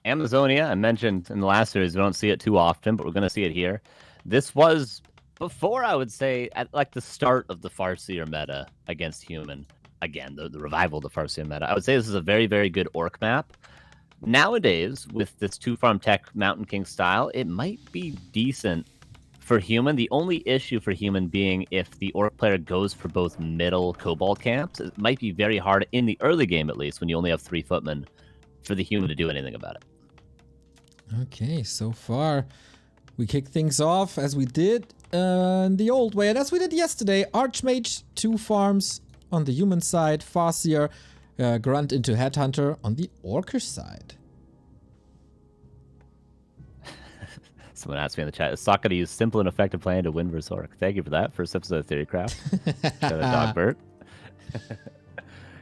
Amazonia, I mentioned in the last series, we don't see it too often, but we're going to see it here. This was before, I would say, at like the start of the FoCuS meta against human. Again, the revival of the FoCuS meta. I would say this is a very, very good orc map. Nowadays, with this 2-farm tech Mountain King style, it might be decent for human. The only issue for human being if the orc player goes for both middle Cobalt camps, it might be very hard in the early game, at least, when you only have 3 footmen, for the human to do anything about it. Okay, so far we kick things off as we did in the old way, and as we did yesterday. Archmage, 2 farms on the human side, FoCuS, Grunt into Headhunter on the Orcish side. Someone asked me in the chat, is Sock going to use simple and effective plan to win versus Orc? Thank you for that. First episode of Theorycraft. Shout out Dogbert.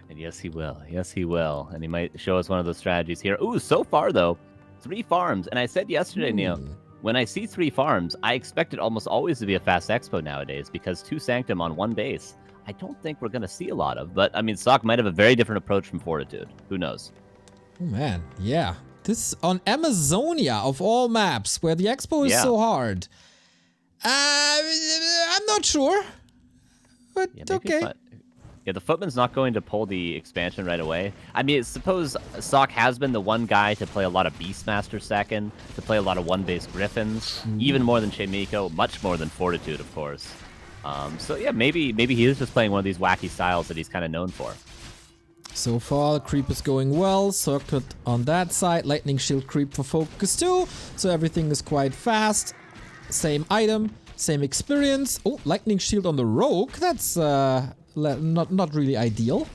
And yes, he will. Yes, he will. And he might show us one of those strategies here. Ooh, so far, though, 3 farms. And I said yesterday, Neil, when I see 3 farms, I expect it almost always to be a fast expo nowadays because 2 Sanctum on 1 base, I don't think we're going to see a lot of. But, I mean, Sock might have a very different approach from Fortitude. Who knows? Oh, man. Yeah. This on Amazonia of all maps where the expo is so hard. I'm not sure. But okay. Yeah, the Footman's not going to pull the expansion right away. I mean, suppose Sock has been the one guy to play a lot of Beastmaster second, to play a lot of 1-base Griffins, even more than Shemiko, much more than Fortitude, of course. So yeah, maybe he is just playing one of these wacky styles that he's kind of known for. So far, the creep is going well. Circuit on that side. Lightning Shield creep for FoCuS too. So everything is quite fast. Same item, same experience. Oh, Lightning Shield on the Rogue. That's not really ideal.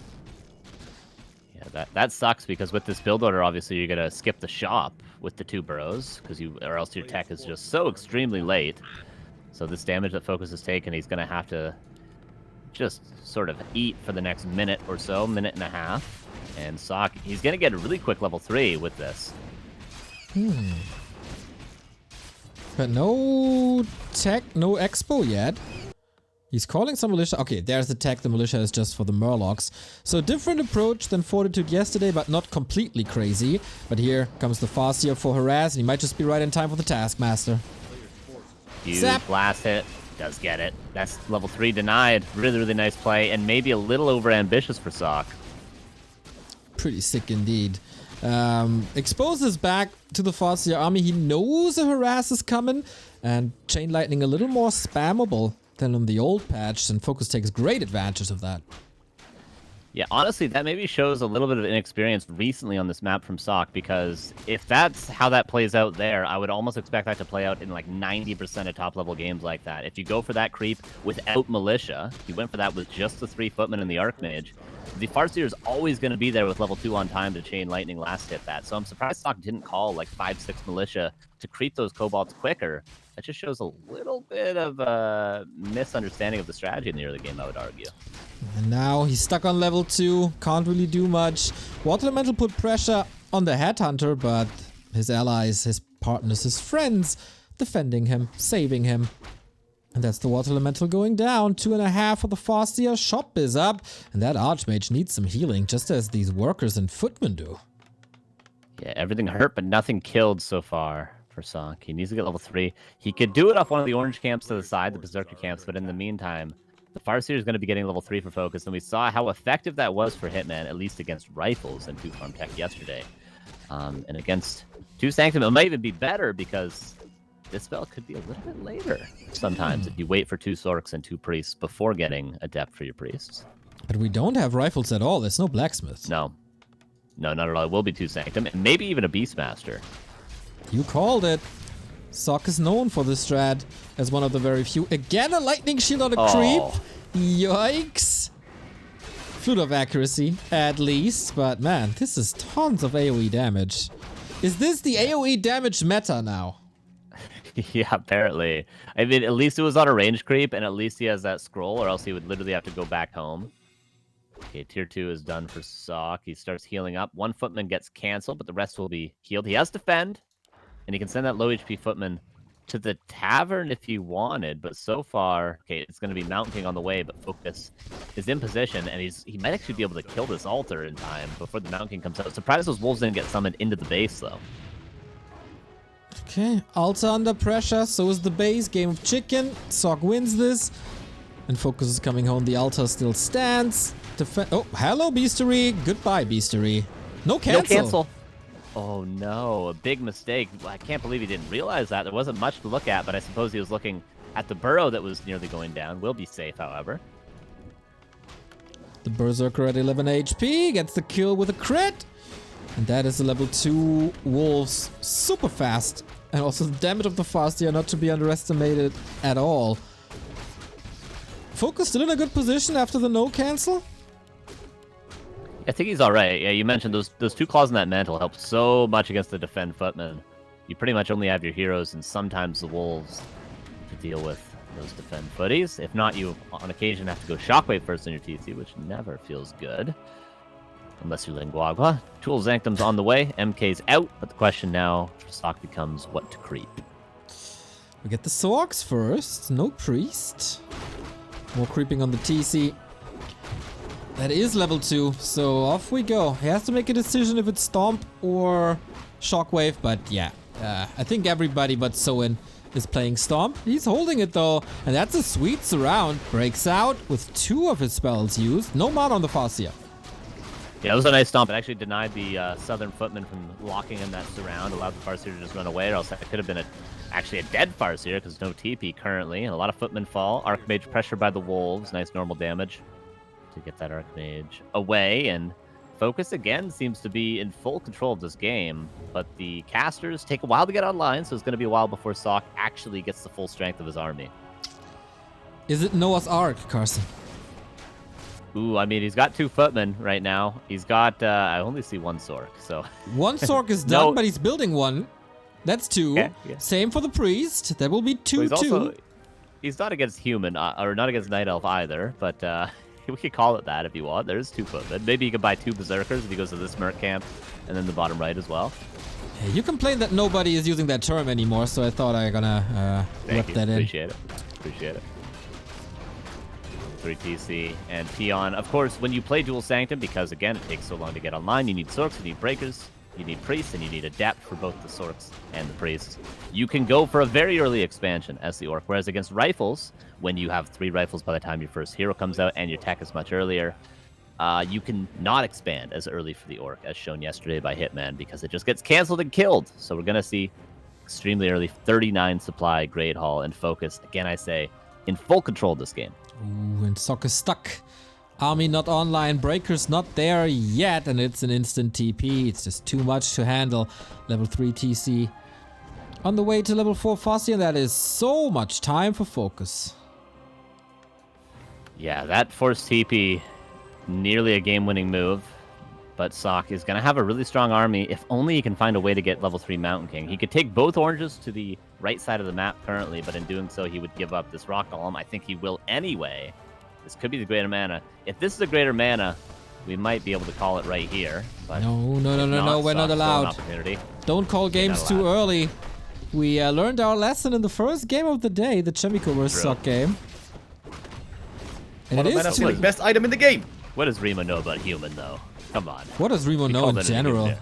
Yeah, that sucks because with this build order, obviously you're gonna skip the shop with the 2 burrows or else your tech is just so extremely late. So this damage that FoCuS has taken, he's gonna have to just sort of eat for the next minute or so, minute and a half. And Sock, he's going to get a really quick level 3 with this. But no tech, no expo yet. He's calling some militia. Okay, there's the tech. The militia is just for the Murlocs. So different approach than Fortitude yesterday, but not completely crazy. But here comes the FoCuS for Harass, and he might just be right in time for the Taskmaster. Huge blast hit. Does get it. That's level 3 denied. Really, really nice play, and maybe a little over-ambitious for Sock. Pretty sick indeed. Exposes back to the FoCuS army. He knows a Harass is coming, and Chain Lightning a little more spammable than on the old patch, and FoCuS takes great advantage of that. Yeah, honestly, that maybe shows a little bit of inexperience recently on this map from Sock, because if that's how that plays out there, I would almost expect that to play out in like 90% of top-level games like that. If you go for that creep without Militia, if you went for that with just the 3 footmen and the Archmage, the Farseer is always going to be there with level 2 on time to Chain Lightning last hit that. So I'm surprised Sock didn't call like 5-6 Militia to creep those Cobalts quicker. That just shows a little bit of a misunderstanding of the strategy in the early game, I would argue. And now he's stuck on level 2, can't really do much. Water Elemental put pressure on the Headhunter, but his allies, his partners, his friends defending him, saving him. And that's the Water Elemental going down. 2.5 for the FoCuS. Shop is up, and that Archmage needs some healing, just as these workers and footmen do. Yeah, everything hurt, but nothing killed so far for Sock. He needs to get level 3. He could do it off one of the orange camps to the side, the Berserker camps, but in the meantime, the Farseer is going to be getting level 3 for FoCuS, and we saw how effective that was for Hitman, at least against rifles and 2-farm tech yesterday. And against 2 Sanctum, it might even be better because this spell could be a little bit later sometimes if you wait for 2 Sorks and 2 Priests before getting Adept for your Priests. But we don't have rifles at all. There's no Blacksmiths. No. No, not at all. It will be 2 Sanctum, and maybe even a Beastmaster. You called it. Sock is known for this strat as one of the very few. Again, a Lightning Shield on a creep. Yikes. Flute of Accuracy, at least. But man, this is tons of AoE damage. Is this the AoE damage meta now? Yeah, apparently. I mean, at least it was on a range creep, and at least he has that scroll, or else he would literally have to go back home. Okay, tier 2 is done for Sock. He starts healing up. 1 footman gets canceled, but the rest will be healed. He has defend, and he can send that low HP footman to the tavern if he wanted, but so far, okay, it's going to be Mountain King on the way, but FoCuS is in position, and he might actually be able to kill this altar in time before the Mountain King comes out. Surprised those wolves didn't get summoned into the base, though. Okay, Alta under pressure, so is the base. Game of chicken. Sock wins this. And FoCuS is coming home. The Alta still stands. Oh, hello, Beastery. Goodbye, Beastery. No cancel. No cancel. Oh no, a big mistake. I can't believe he didn't realize that. There wasn't much to look at, but I suppose he was looking at the burrow that was nearly going down. Will be safe, however. The Berserker at 11 HP gets the kill with a crit. And that is a level 2 Wolves. Super fast. And also the damage of the Farseer not to be underestimated at all. FoCuS still in a good position after the no cancel. I think he's all right. Yeah, you mentioned those 2 claws in that mantle help so much against the defend footmen. You pretty much only have your heroes and sometimes the wolves to deal with those defend footies. If not, you on occasion have to go shockwave first in your TC, which never feels good. Unless you're Linguagua. Tool Zanctum's on the way. MK's out, but the question now for Sock becomes what to creep. We get the Sorks first. No priest. More creeping on the TC. That is level 2, so off we go. He has to make a decision if it's Stomp or Shockwave, but yeah. I think everybody but Soin is playing Stomp. He's holding it though, and that's a sweet surround. Breaks out with 2 of his spells used. No mod on the Farseer. Yeah, it was a nice stomp. It actually denied the Southern Footman from locking in that surround, allowed the Farseer to just run away, or else it could have been actually a dead Farseer because no TP currently. And a lot of Footmen fall. Archmage pressured by the Wolves. Nice normal damage to get that Archmage away. And FoCuS again seems to be in full control of this game, but the casters take a while to get online, so it's going to be a while before Sock actually gets the full strength of his army. Is it Noah's Ark, Carson? Ooh, I mean, he's got 2 footmen right now. He's got, I only see 1 Sork, so... 1 Sork is done, No. but he's building 1. That's 2. Yeah. Same for the priest. That will be 2, Well, 2. he's not against human, or not against Night Elf either, but we could call it that if you want. There's 2 footmen. Maybe you can buy 2 Berserkers if he goes to this Merc camp, and then the bottom right as well. Hey, you complain that nobody is using that term anymore, so I thought I gonna whip that in. Appreciate it. Appreciate it. 3 TC and Peon. Of course, when you play Dual Sanctum, because again, it takes so long to get online, you need Sorks, you need Breakers, you need Priests, and you need Adept for both the Sorks and the Priests. You can go for a very early expansion as the Orc, whereas against Rifles, when you have 3 Rifles by the time your first hero comes out and your tech is much earlier, you can not expand as early for the Orc, as shown yesterday by Hitman, because it just gets canceled and killed. So we're going to see extremely early 39 supply Great Hall and FoCuS. Again, I say, in full control of this game. Ooh, and Sock is stuck. Army not online, Breakers not there yet, and it's an instant TP. It's just too much to handle. Level 3 TC. On the way to level 4 Farseer, and that is so much time for FoCuS. Yeah, that forced TP, nearly a game-winning move. But Sock is going to have a really strong army if only he can find a way to get level 3 Mountain King. He could take both oranges to the right side of the map currently, but in doing so, he would give up this Rock Golem. I think he will anyway. This could be the Greater Mana. If this is a Greater Mana, we might be able to call it right here. But No, we're not Sock's still an allowed. opportunity. Don't call games too early. We learned our lesson in the first game of the day, the Chemical vs. Sock game. And it is the best item in the game. What does Remo know about human, though? Come on. What does Remo know in called it general? yeah.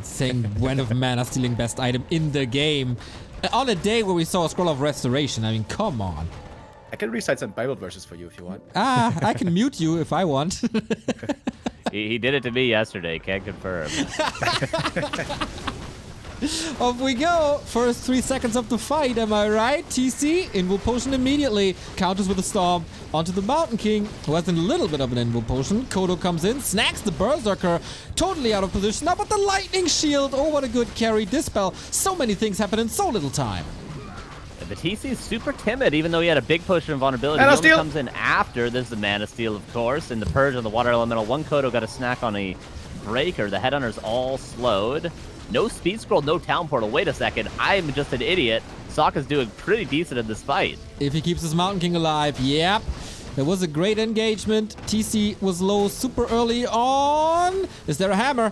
Saying when of mana stealing best item in the game. On a day where we saw a Scroll of Restoration, I mean, come on. I can recite some Bible verses for you if you want. I can mute you if I want. He did it to me yesterday, can't confirm. Off we go. First 3 seconds of the fight, am I right? TC, Invul Potion immediately. Counters with a Storm onto the Mountain King, who has a little bit of an Invul Potion. Kodo comes in, snacks the Berserker. Totally out of position now, but the Lightning Shield. Oh, what a good carry. Dispel. So many things happen in so little time. The TC is super timid, even though he had a big potion of vulnerability. Mana He only Steal! comes in after. There's the Mana Steal, of course, and the Purge on the Water Elemental. 1 Kodo got a snack on a Breaker. The Headhunter's all slowed. No Speed Scroll, no Town Portal. Wait a second, I'm just an idiot. Sock is doing pretty decent in this fight. If he keeps his Mountain King alive, yep. There was a great engagement. TC was low super early on. Is there a hammer?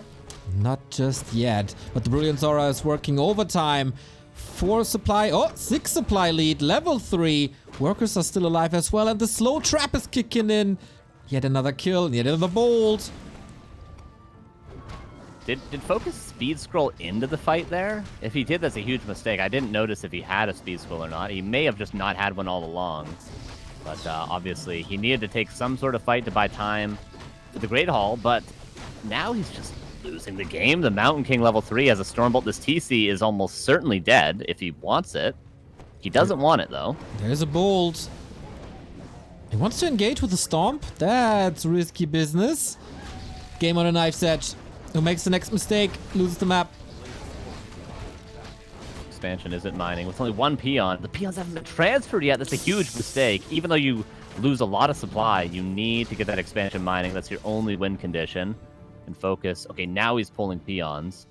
Not just yet. But the Brilliant Zora is working overtime. 4 supply, 6 supply lead, level 3. Workers are still alive as well, and the slow trap is kicking in. Yet another kill, yet another bolt. Did FoCuS speed scroll into the fight there? If he did, that's a huge mistake. I didn't notice if he had a speed scroll or not. He may have just not had one all along. But obviously, he needed to take some sort of fight to buy time for the Great Hall. But now he's just losing the game. The Mountain King level 3 has a Stormbolt. This TC is almost certainly dead if he wants it. He doesn't want it, though. There's a bold. He wants to engage with the Stomp. That's risky business. Game on a knife's edge. Who makes the next mistake loses the map. Expansion isn't mining with only one peon. The peons haven't been transferred yet. That's a huge mistake. Even though you lose a lot of supply, you need to get that expansion mining. That's your only win condition. And FoCuS. Okay, now he's pulling peons.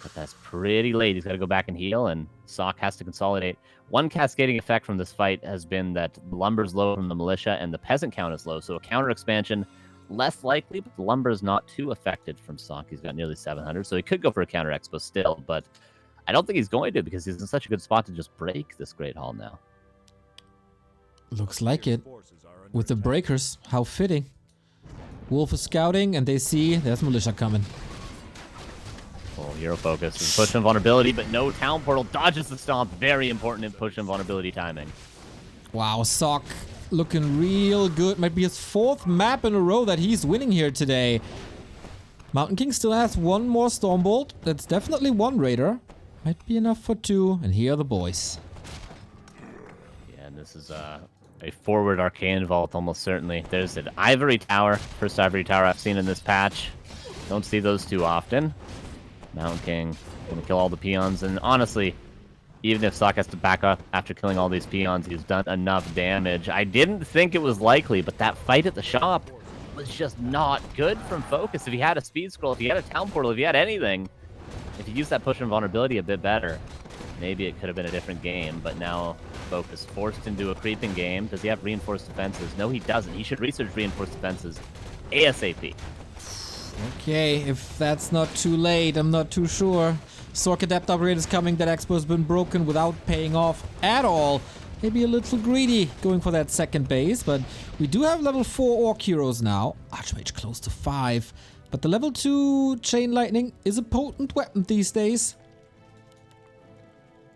But that's pretty late. He's got to go back and heal, and Sock has to consolidate. One cascading effect from this fight has been that the lumber's low from the militia, and the peasant count is low. So a counter expansion, less likely, but the lumber is not too affected from Sock. He's got nearly 700, so he could go for a counter expo still, but I don't think he's going to because he's in such a good spot to just break this Great Hall now. Looks like it. With the breakers, how fitting. Wolf is scouting, and they see there's militia coming. Well, hero focus is push invulnerability, but no town portal dodges the stomp. Very important in push invulnerability timing. Wow, Sock looking real good. Might be his 4th map in a row that he's winning here today. Mountain King still has one more Stormbolt. That's definitely one Raider. Might be enough for 2. And here are the boys. Yeah, and this is a forward arcane vault almost certainly. There's an Ivory Tower. First Ivory Tower I've seen in this patch. Don't see those too often. Mountain King gonna kill all the peons, and honestly, even if Sock has to back up after killing all these peons, he's done enough damage. I didn't think it was likely, but that fight at the shop was just not good from FoCuS. If he had a speed scroll, if he had a town portal, if he had anything, if he used that push invulnerability a bit better, maybe it could have been a different game. But now FoCuS forced into a creeping game. Does he have reinforced defenses? No, he doesn't. He should research reinforced defenses ASAP. Okay, if that's not too late, I'm not too sure. Sork Adept upgrade is coming. That expo's been broken without paying off at all. Maybe a little greedy going for that second base, but we do have level 4 Orc heroes now. Archmage close to 5. But the level 2 Chain Lightning is a potent weapon these days.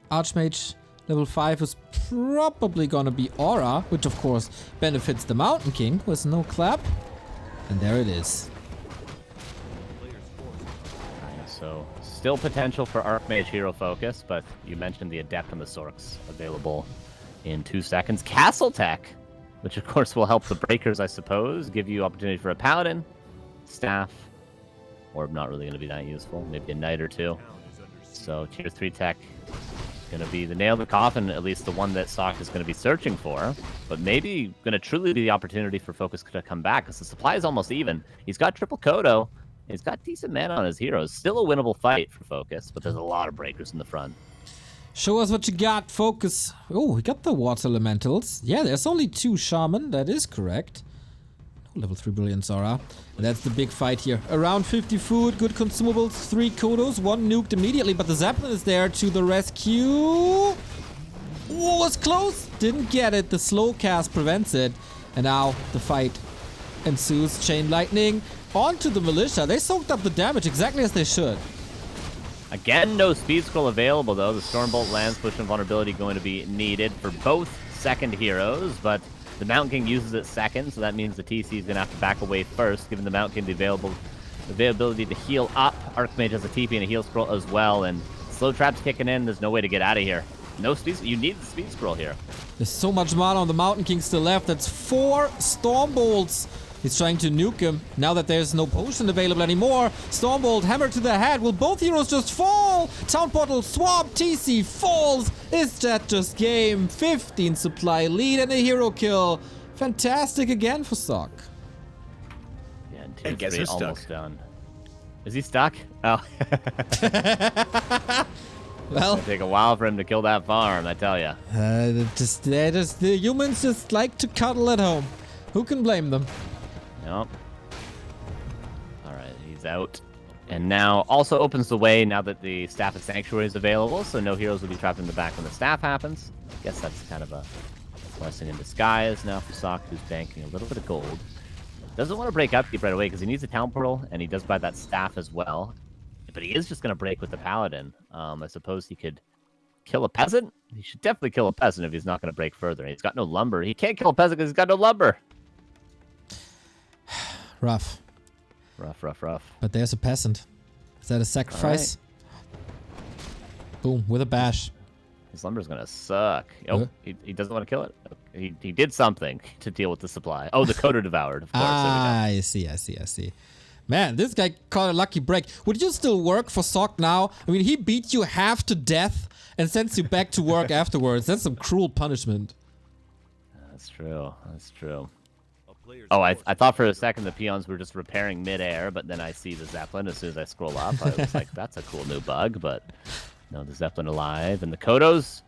Archmage level 5 is probably gonna be Aura, which of course benefits the Mountain King, who has no clap. And there it is. So, still potential for Archmage hero focus, but you mentioned the Adept and the Sorks available in 2 seconds. Castle Tech, which of course will help the Breakers, I suppose, give you opportunity for a Paladin, Staff, Orb not really going to be that useful, maybe a Knight or 2. So, Tier 3 Tech going to be the nail in the coffin, at least the one that Sock is going to be searching for, but maybe going to truly be the opportunity for FoCuS to come back, because the supply is almost even. He's got triple Kodo. He's got decent mana on his heroes. Still a winnable fight for FoCuS, but there's a lot of breakers in the front. Show us what you got, FoCuS. Oh, we got the Water Elementals. Yeah, there's only 2 Shaman. That is correct. No level 3 Brilliance Aura. And that's the big fight here. Around 50 food, good consumables, 3 Kodos, 1 nuked immediately, but the Zeppelin is there to the rescue. Oh, was close. Didn't get it. The slow cast prevents it. And now the fight ensues. Chain Lightning onto the militia. They soaked up the damage exactly as they should. Again, no speed scroll available, though. The Stormbolt lands push and vulnerability going to be needed for both second heroes, but the Mountain King uses it second, so that means the TC is going to have to back away first, giving the Mountain King the availability to heal up. Archmage has a TP and a heal scroll as well, and slow trap's kicking in. There's no way to get out of here. No speed. You need the speed scroll here. There's so much mana on the Mountain King still left. That's 4 Stormbolts. He's trying to nuke him. Now that there's no potion available anymore. Stormbolt, hammer to the head. Will both heroes just fall? Town portal, swap, TC falls. Is that just game? 15 supply lead and a hero kill. Fantastic again for Sock. Yeah, and Tier 3 almost done. Is he stuck? Oh. Well, it'll take a while for him to kill that farm, I tell ya. The humans just like to cuddle at home. Who can blame them? Nope. Alright, he's out. And now also opens the way now that the Staff of Sanctuary is available, so no heroes will be trapped in the back when the staff happens. I guess that's kind of a blessing in disguise now for Sock, who's banking a little bit of gold. Doesn't want to break upkeep right away because he needs a town portal, and he does buy that staff as well. but he is just going to break with the Paladin. I suppose he could kill a peasant. He should definitely kill a peasant if he's not going to break further. He's got no lumber. He can't kill a peasant because he's got no lumber. Rough. Rough. But there's a peasant. Is that a sacrifice? Boom, with a bash. His lumber's going to suck. Oh, he doesn't want to kill it. He did something to deal with the supply. Oh, the Coder devoured, of course. I see. Man, this guy caught a lucky break. Would you still work for Sock now? I mean, he beat you half to death and sends you back to work afterwards. That's some cruel punishment. That's true. Oh, I thought for a second the peons were just repairing midair, but then I see the Zeppelin as soon as I scroll up. I was like, that's a cool new bug, but no, the Zeppelin alive. And the Kodos,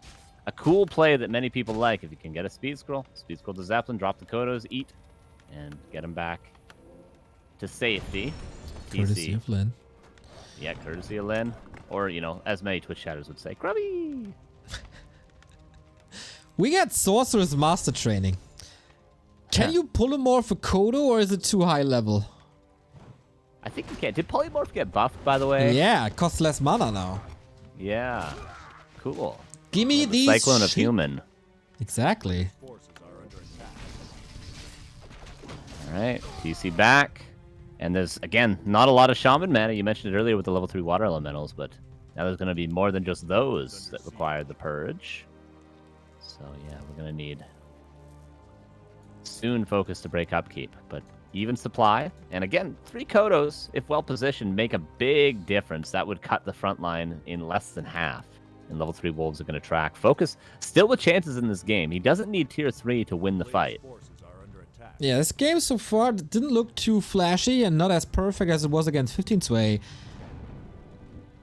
a cool play that many people like. If you can get a speed scroll to Zeppelin, drop the Kodos, eat, and get them back to safety. Courtesy of Lin. Yeah, courtesy of Lin. Or, as many Twitch chatters would say, grubby. We got Sorcerer's Master Training. Can you polymorph a Kodo, or is it too high level? I think you can. Did polymorph get buffed, by the way? Yeah, it costs less mana now. Yeah. Cool. Give me these. Cyclone of Human. Exactly. Alright, TC back. And there's, again, not a lot of Shaman mana. You mentioned it earlier with the level 3 water elementals, but now there's going to be more than just those that require the purge. So, yeah, we're going to need soon FoCuS to break upkeep. But even supply, and again, 3 Kodos, if well positioned, make a big difference. That would cut the front line in less than half. And level 3 wolves are going to track. FoCuS still with chances in this game. He doesn't need tier 3 to win the fight. Yeah, this game so far didn't look too flashy and not as perfect as it was against 15 Sway.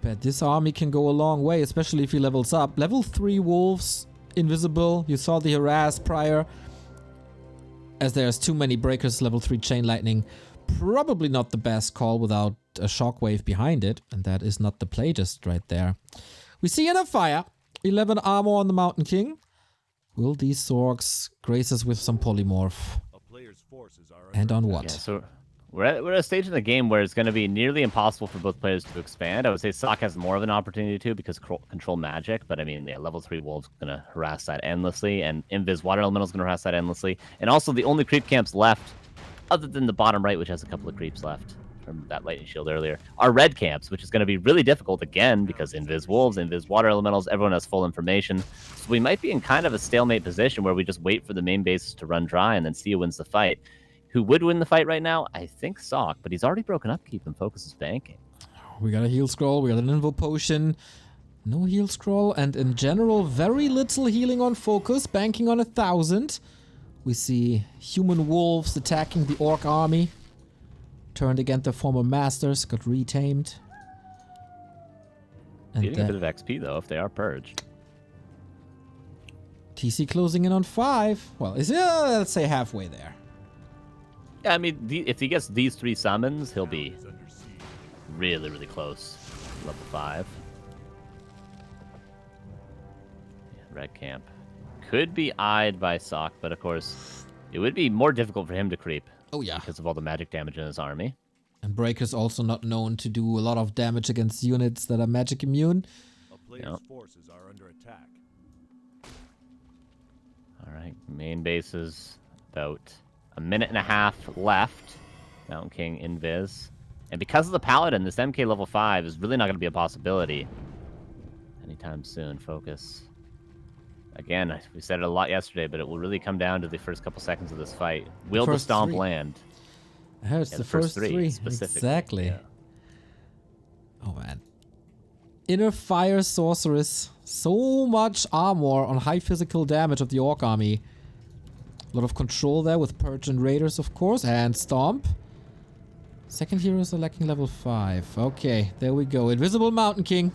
But this army can go a long way, especially if he levels up. Level 3 wolves, invisible. You saw the harass prior. As there's too many breakers, level 3 chain lightning. Probably not the best call without a shockwave behind it. And that is not the play just right there. We see in a fire. 11 armor on the Mountain King. Will these Zorks grace us with some polymorph? And on what? Yeah, so we're at a stage in the game where it's going to be nearly impossible for both players to expand. I would say Sock has more of an opportunity to because control magic, but I mean, yeah, level 3 wolves going to harass that endlessly, and Invis water elemental is going to harass that endlessly. And also the only creep camps left, other than the bottom right, which has a couple of creeps left from that lightning shield earlier, are red camps, which is going to be really difficult again because Invis wolves, Invis water elementals, everyone has full information. So we might be in kind of a stalemate position where we just wait for the main bases to run dry and then see who wins the fight. Who would win the fight right now? I think Sock, but he's already broken upkeep and FoCuS is banking. We got a heal scroll, we got an invo potion, no heal scroll, and in general, very little healing on FoCuS, banking on 1,000. We see human wolves attacking the orc army. Turned against their former masters, got retamed. And Getting a bit of XP though, if they are purged. TC closing in on 5. Well, is let's say halfway there. Yeah, I mean, if he gets these 3 summons, he'll be really, really close. Level 5. Yeah, red camp. Could be eyed by Sock, but of course, it would be more difficult for him to creep. Oh yeah. Because of all the magic damage in his army. And Breaker's also not known to do a lot of damage against units that are magic immune. A player's forces are under attack. Alright, main base is about a minute and a half left. Mountain King Invis. And because of the Paladin, this MK level 5 is really not going to be a possibility anytime soon. FoCuS. Again, we said it a lot yesterday, but it will really come down to the first couple seconds of this fight. Will the Stomp 3. land? It's the first 3 specifically. Exactly. Yeah. Oh man. Inner Fire Sorceress. So much armor on high physical damage of the Orc army. A lot of control there with Purge and Raiders, of course, and Stomp. Second heroes are lacking level 5. Okay, there we go. Invisible Mountain King.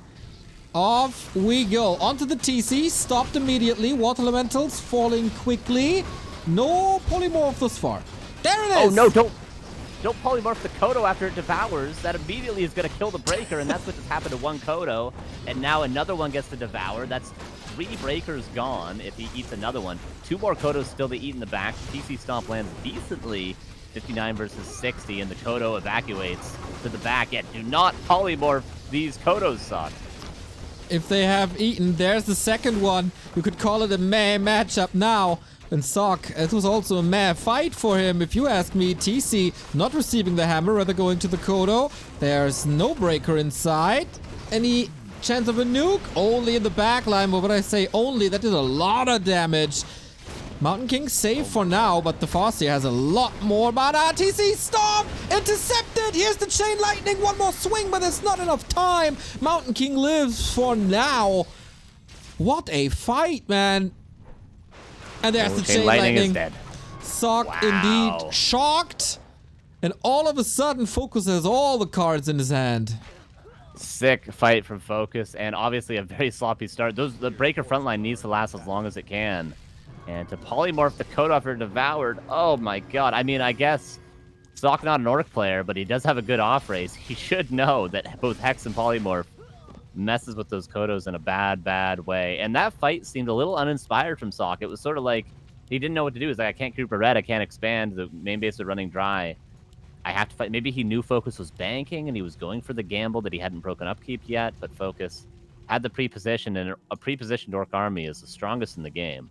Off we go. Onto the TC. Stopped immediately. Water Elementals falling quickly. No polymorph thus far. There it is! Oh no, don't polymorph the Kodo after it devours. That immediately is going to kill the Breaker, and that's what just happened to one Kodo. And now another one gets to devour. That's 3 Breakers gone if he eats another one. 2 more Kodos still to eat in the back. TC Stomp lands decently 59 versus 60, and the Kodo evacuates to the back. Yet do not polymorph these Kodos, Sock. If they have eaten, there's the second one. You could call it a meh matchup now. And Sock, it was also a meh fight for him, if you ask me. TC not receiving the hammer, rather going to the Kodo. There's no breaker inside. Any chance of a nuke? Only in the backline. But when I say only, that did a lot of damage. Mountain King safe for now, but the FoCuS has a lot more mana. TC Storm intercepted. Here's the Chain Lightning. One more swing, but there's not enough time. Mountain King lives for now. What a fight, man. And there's the Chain Lightning. Is dead. Sock Wow. indeed shocked. And all of a sudden, FoCuS has all the cards in his hand. Sick fight from FoCuS, and obviously a very sloppy start. The breaker frontline needs to last as long as it can. And to polymorph the Kodo after devoured, oh my god. I mean, I guess Sock not an Orc player, but he does have a good off race. He should know that both Hex and Polymorph messes with those Kodos in a bad way. And that fight seemed a little uninspired from Sock. It was sort of like he didn't know what to do. He's like, I can't creep a red, I can't expand. The main base is running dry. I have to fight. Maybe he knew FoCuS was banking and he was going for the gamble that he hadn't broken upkeep yet, but FoCuS had the pre-position, and a pre-positioned Orc army is the strongest in the game.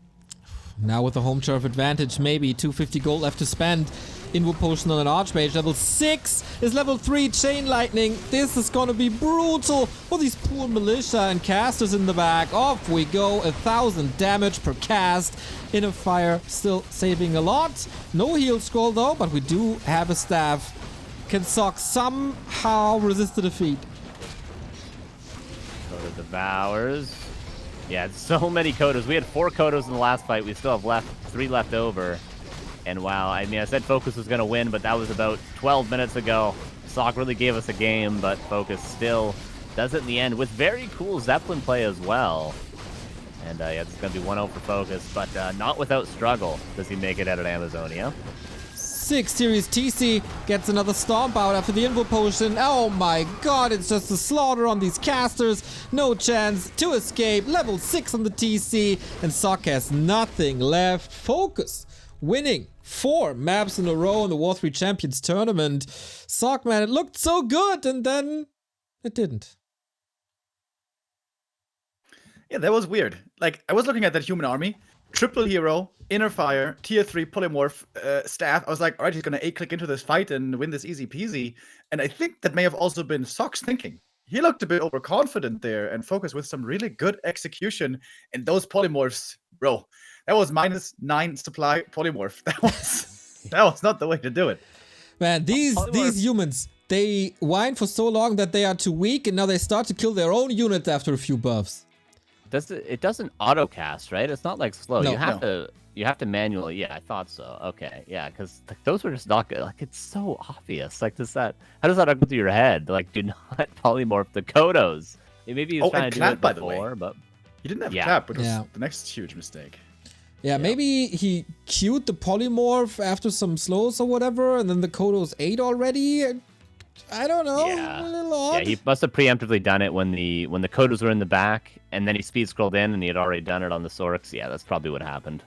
Now with the home turf advantage, maybe 250 gold left to spend. Invo potion on an Archmage. Level 6 is level 3 Chain Lightning. This is gonna be brutal for these poor militia and casters in the back. Off we go. 1,000 damage per cast. Inner Fire still saving a lot. No heal scroll though, but we do have a staff. Can Sock somehow resist the defeat? Kodo devours. Yeah, so many Kodos. We had 4 Kodos in the last fight. We still have 3 left over. And wow, I mean, I said FoCuS was going to win, but that was about 12 minutes ago. Sock really gave us a game, but FoCuS still does it in the end with very cool Zeppelin play as well. And yeah, it's going to be 1-0 for FoCuS, but not without struggle does he make it out of Amazonia. 6 Series TC gets another stomp out after the Invo potion. Oh my god, it's just a slaughter on these casters. No chance to escape. Level 6 on the TC, and Sock has nothing left. FoCuS winning 4 maps in a row in the W3Champions tournament. Sock, man, it looked so good, and then it didn't. Yeah, that was weird. Like, I was looking at that human army, triple hero, inner fire, tier 3 polymorph staff. I was like, all right, he's gonna 8-click into this fight and win this easy peasy. And I think that may have also been Sock's thinking. He looked a bit overconfident there, and FoCuS with some really good execution. And those polymorphs, bro, that was -9 supply polymorph. That was not the way to do it. Man, these humans, they whine for so long that they are too weak, and now they start to kill their own units after a few buffs. It doesn't auto cast, right? It's not like slow. No, you have to manually. Yeah, I thought so. Okay, yeah, because those were just not good. Like, it's so obvious. Like, how does that go through your head? Like, do not polymorph the Kodos. Maybe he's trying to do it by the way. before, but He didn't have clap, which was Yeah. the next huge mistake. Yeah, maybe he queued the polymorph after some slows or whatever, and then the Kodos ate already. I don't know. Yeah. A little odd. yeah, he must have preemptively done it when the Kodos were in the back, and then he speed scrolled in, and he had already done it on the Sorks. Yeah, that's probably what happened.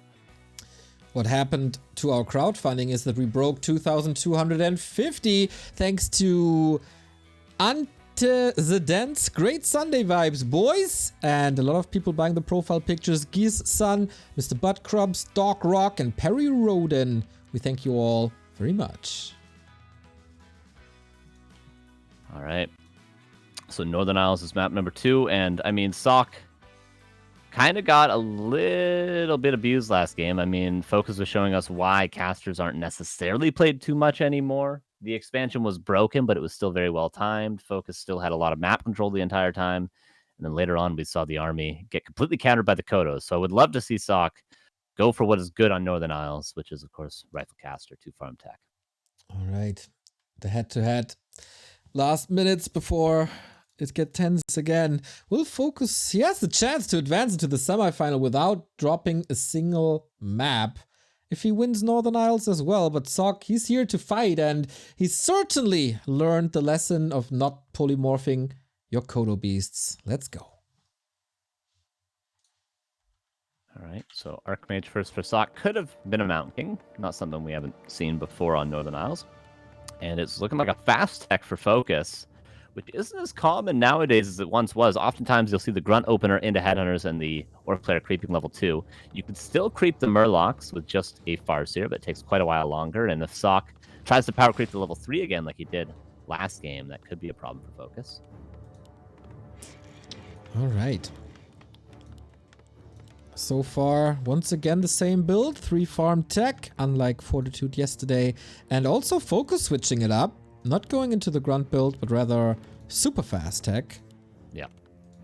What happened to our crowdfunding is that we broke 2,250 thanks to Antecedents. Great Sunday vibes, boys! And a lot of people buying the profile pictures. Geese Sun, Mr. Buttcrubs, Doc Rock, and Perry Roden. We thank you all very much. All right. So Northern Isles is map number 2, and I mean, Sock kind of got a little bit abused last game. I mean, FoCuS was showing us why casters aren't necessarily played too much anymore. The expansion was broken, but it was still very well timed. FoCuS still had a lot of map control the entire time. And then later on, we saw the army get completely countered by the Kodos. So I would love to see Sock go for what is good on Northern Isles, which is, of course, Rifle Caster, 2 farm tech. All right. The head-to-head. Last minutes before it gets tense again. Will FoCuS, he has the chance to advance into the semifinal without dropping a single map. If he wins Northern Isles as well, but Sock, he's here to fight, and he's certainly learned the lesson of not polymorphing your Kodo beasts. Let's go. All right. Right, so Archmage first for Sock could have been a Mountain King. Not something we haven't seen before on Northern Isles. And it's looking like a fast tech for FoCuS, which isn't as common nowadays as it once was. Oftentimes you'll see the Grunt Opener into Headhunters and the Orc Player creeping level 2. You can still creep the Murlocs with just a Farseer, but it takes quite a while longer. And if Sock tries to power creep to level 3 again like he did last game, that could be a problem for FoCuS. All right. So far, once again, the same build. 3 farm tech, unlike Fortitude yesterday. And also FoCuS switching it up. Not going into the grunt build, but rather super fast tech. Yeah.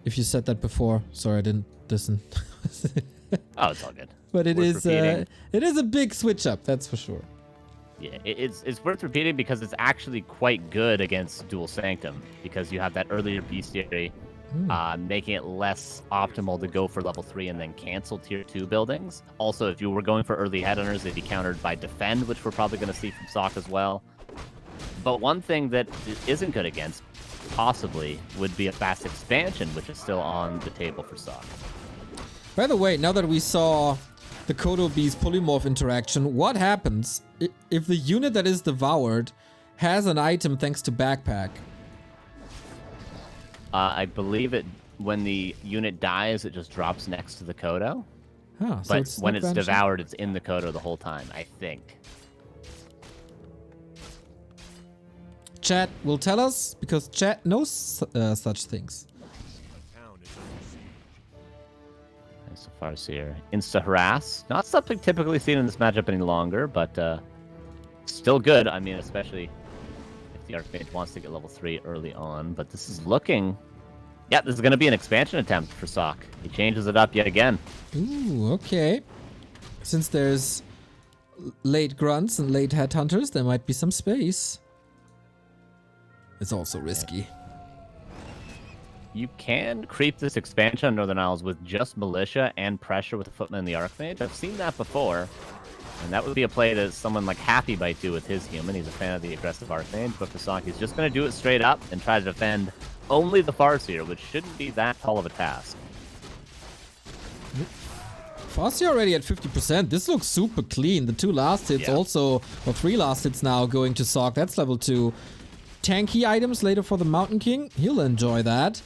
If you said that before. Sorry, I didn't listen. Oh, it's all good. But it Worth it is a big switch up, that's for sure. Yeah, it's worth repeating because it's actually quite good against Dual Sanctum, because you have that earlier bestiary, making it less optimal to go for level 3 and then cancel tier 2 buildings. Also, if you were going for early headhunters, they'd be countered by Defend, which we're probably going to see from Sock as well. But one thing that it isn't good against, possibly, would be a fast expansion, which is still on the table for Sock. By the way, now that we saw the Kodo Beast polymorph interaction, what happens if the unit that is devoured has an item thanks to backpack? I believe it when the unit dies, it just drops next to the Kodo. Huh, so But when it's vanishing? devoured, it's in the Kodo the whole time, I think. Chat will tell us, because chat knows such things. Town is under siege. Nice Farseer. Insta harass. Not something typically seen in this matchup any longer, but still good. I mean, especially if the Archmage wants to get level 3 early on. But this is looking... Yeah, this is going to be an expansion attempt for Sock. He changes it up yet again. Ooh, okay. Since there's late grunts and late headhunters, there might be some space. It's also risky. You can creep this expansion on Northern Isles with just Militia and pressure with the Footman and the Archmage. I've seen that before. And that would be a play that someone like Happy might do with his human. He's a fan of the aggressive Archmage, but for Sock, he's just going to do it straight up and try to defend only the Farseer, which shouldn't be that tall of a task. Farseer already at 50%. This looks super clean. The 2 last hits also, or 3 last hits now going to Sock. That's level 2. Tanky items later for the Mountain King. He'll enjoy that.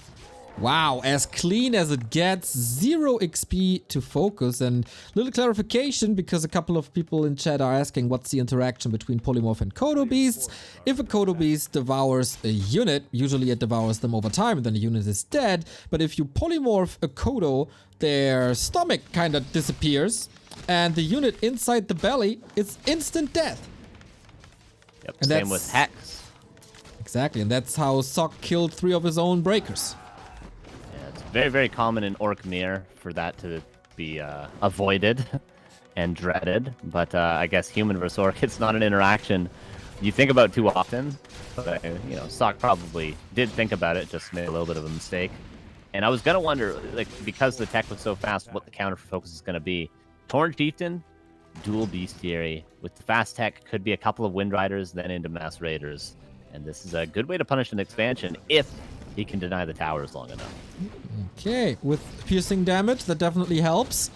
Wow, as clean as it gets. 0 XP to FoCuS. And little clarification, because a couple of people in chat are asking what's the interaction between Polymorph and Kodo Beasts. If a Kodo Beast devours a unit, usually it devours them over time and then the unit is dead. But if you polymorph a Kodo, their stomach kind of disappears. And the unit inside the belly is instant death. Yep, And same with Hex. Exactly, and that's how Sock killed 3 of his own breakers. Yeah, it's very, very common in Orc Mirror for that to be avoided and dreaded. But I guess human versus Orc, it's not an interaction you think about too often. But, you know, Sock probably did think about it, just made a little bit of a mistake. And I was going to wonder, like, because the tech was so fast, what the counter for FoCuS is going to be. Torn Chieftain, dual Bestiary. With the fast tech, could be a couple of Wind Riders, then into Mass Raiders. And this is a good way to punish an expansion if he can deny the towers long enough. Okay, with piercing damage, that definitely helps.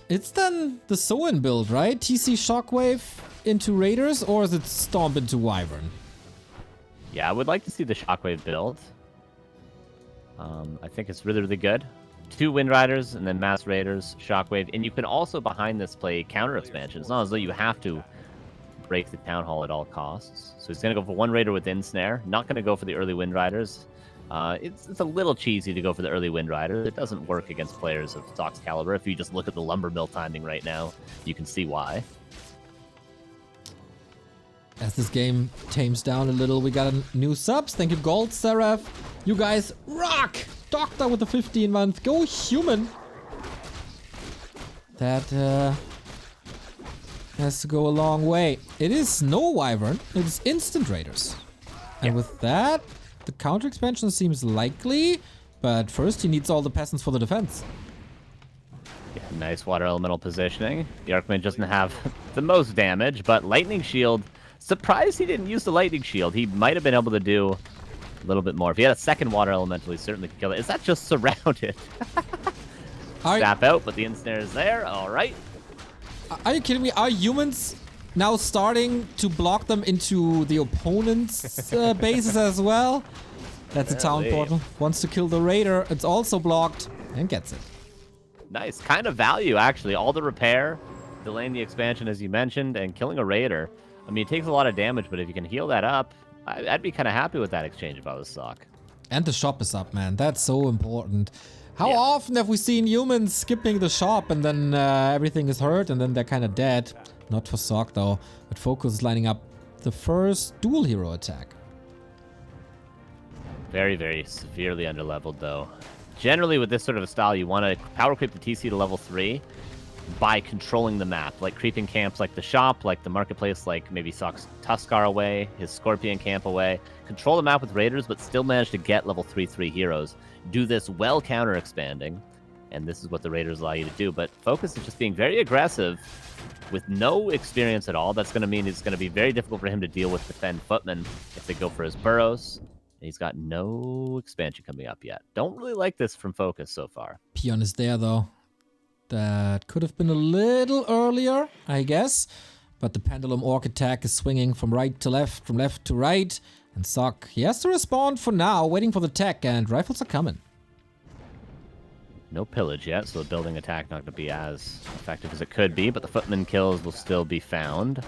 It's then the Soin build, right? TC Shockwave into Raiders, or is it Stomp into Wyvern? Yeah, I would like to see the Shockwave build. I think it's really, really good. 2 Wind Riders, and then Mass Raiders, Shockwave. And you can also, behind this, play counter expansion. It's not as though you have to break the Town Hall at all costs. So he's going to go for 1 Raider with Ensnare. Not going to go for the early Wind Riders. It's a little cheesy to go for the early Wind Rider. It doesn't work against players of Sock's caliber. If you just look at the Lumber Mill timing right now, you can see why. As this game tames down a little, we got a new subs. Thank you, Gold Seraph. You guys rock! Doctor with the 15-month. Go human! That has to go a long way. It is no Wyvern. It is instant Raiders. And with that, the counter expansion seems likely. But first, he needs all the peasants for the defense. Yeah, nice water elemental positioning. The Archmage doesn't have the most damage, but Lightning Shield. Surprised he didn't use the Lightning Shield. He might have been able to do a little bit more. If he had a second water elemental, he certainly could kill it. Is that just surrounded? Staff out, but the ensnare is there. All right. Are you kidding me? Are humans now starting to block them into the opponent's bases as well? That's a town portal. Wants to kill the raider. It's also blocked and gets it. Nice. Kind of value, actually. All the repair, delaying the expansion, as you mentioned, and killing a raider. I mean, it takes a lot of damage, but if you can heal that up, I'd be kind of happy with that exchange if I was Sock. And the shop is up, man. That's so important. How often have we seen humans skipping the shop and then everything is hurt and then they're kind of dead? Not for Sock, though. But FoCuS is lining up the first dual hero attack. Very, very severely underleveled, though. Generally, with this sort of a style, you want to power creep the TC to level 3 by controlling the map. Like creeping camps like the shop, like the marketplace, like maybe Sock's Tuskar away, his Scorpion camp away. Control the map with raiders, but still manage to get level 3/3 heroes. Do this well counter-expanding, and this is what the raiders allow you to do. But FoCuS is just being very aggressive with no experience at all. That's going to mean it's going to be very difficult for him to deal with defend footmen if they go for his burrows. He's got no expansion coming up yet. Don't really like this from FoCuS so far. Peon is there, though. That could have been a little earlier, I guess. But the Pendulum Orc attack is swinging from right to left, from left to right. And Sock, he has to respond for now, waiting for the tech, and rifles are coming. No pillage yet, so the building attack not going to be as effective as it could be, but the footman kills will still be found.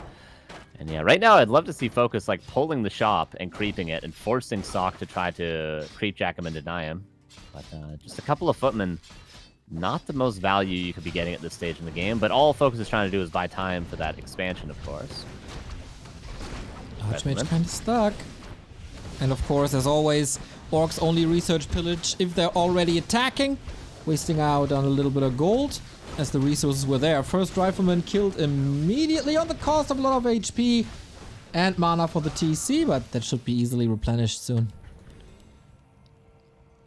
And yeah, right now I'd love to see FoCuS like pulling the shop and creeping it and forcing Sock to try to creep jack him and deny him. But just a couple of footmen, not the most value you could be getting at this stage in the game, but all FoCuS is trying to do is buy time for that expansion, of course. Archmage kind of stuck. And of course, as always, orcs only research pillage if they're already attacking, wasting out on a little bit of gold, as the resources were there. First rifleman killed immediately on the cost of a lot of HP and mana for the TC, but that should be easily replenished soon.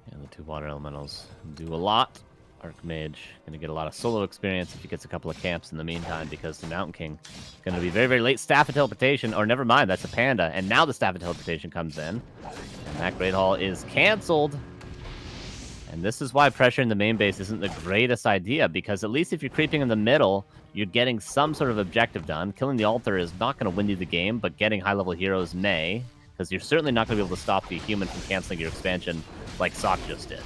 Yeah, the two water elementals do a lot. Archmage going to get a lot of solo experience if he gets a couple of camps in the meantime, because the Mountain King is going to be very, very late. Staff of Teleportation, or never mind, that's a Panda. And now the Staff of Teleportation comes in. And that Great Hall is canceled. And this is why pressure in the main base isn't the greatest idea, because at least if you're creeping in the middle, you're getting some sort of objective done. Killing the altar is not going to win you the game, but getting high-level heroes may, because you're certainly not going to be able to stop the human from canceling your expansion like Sock just did.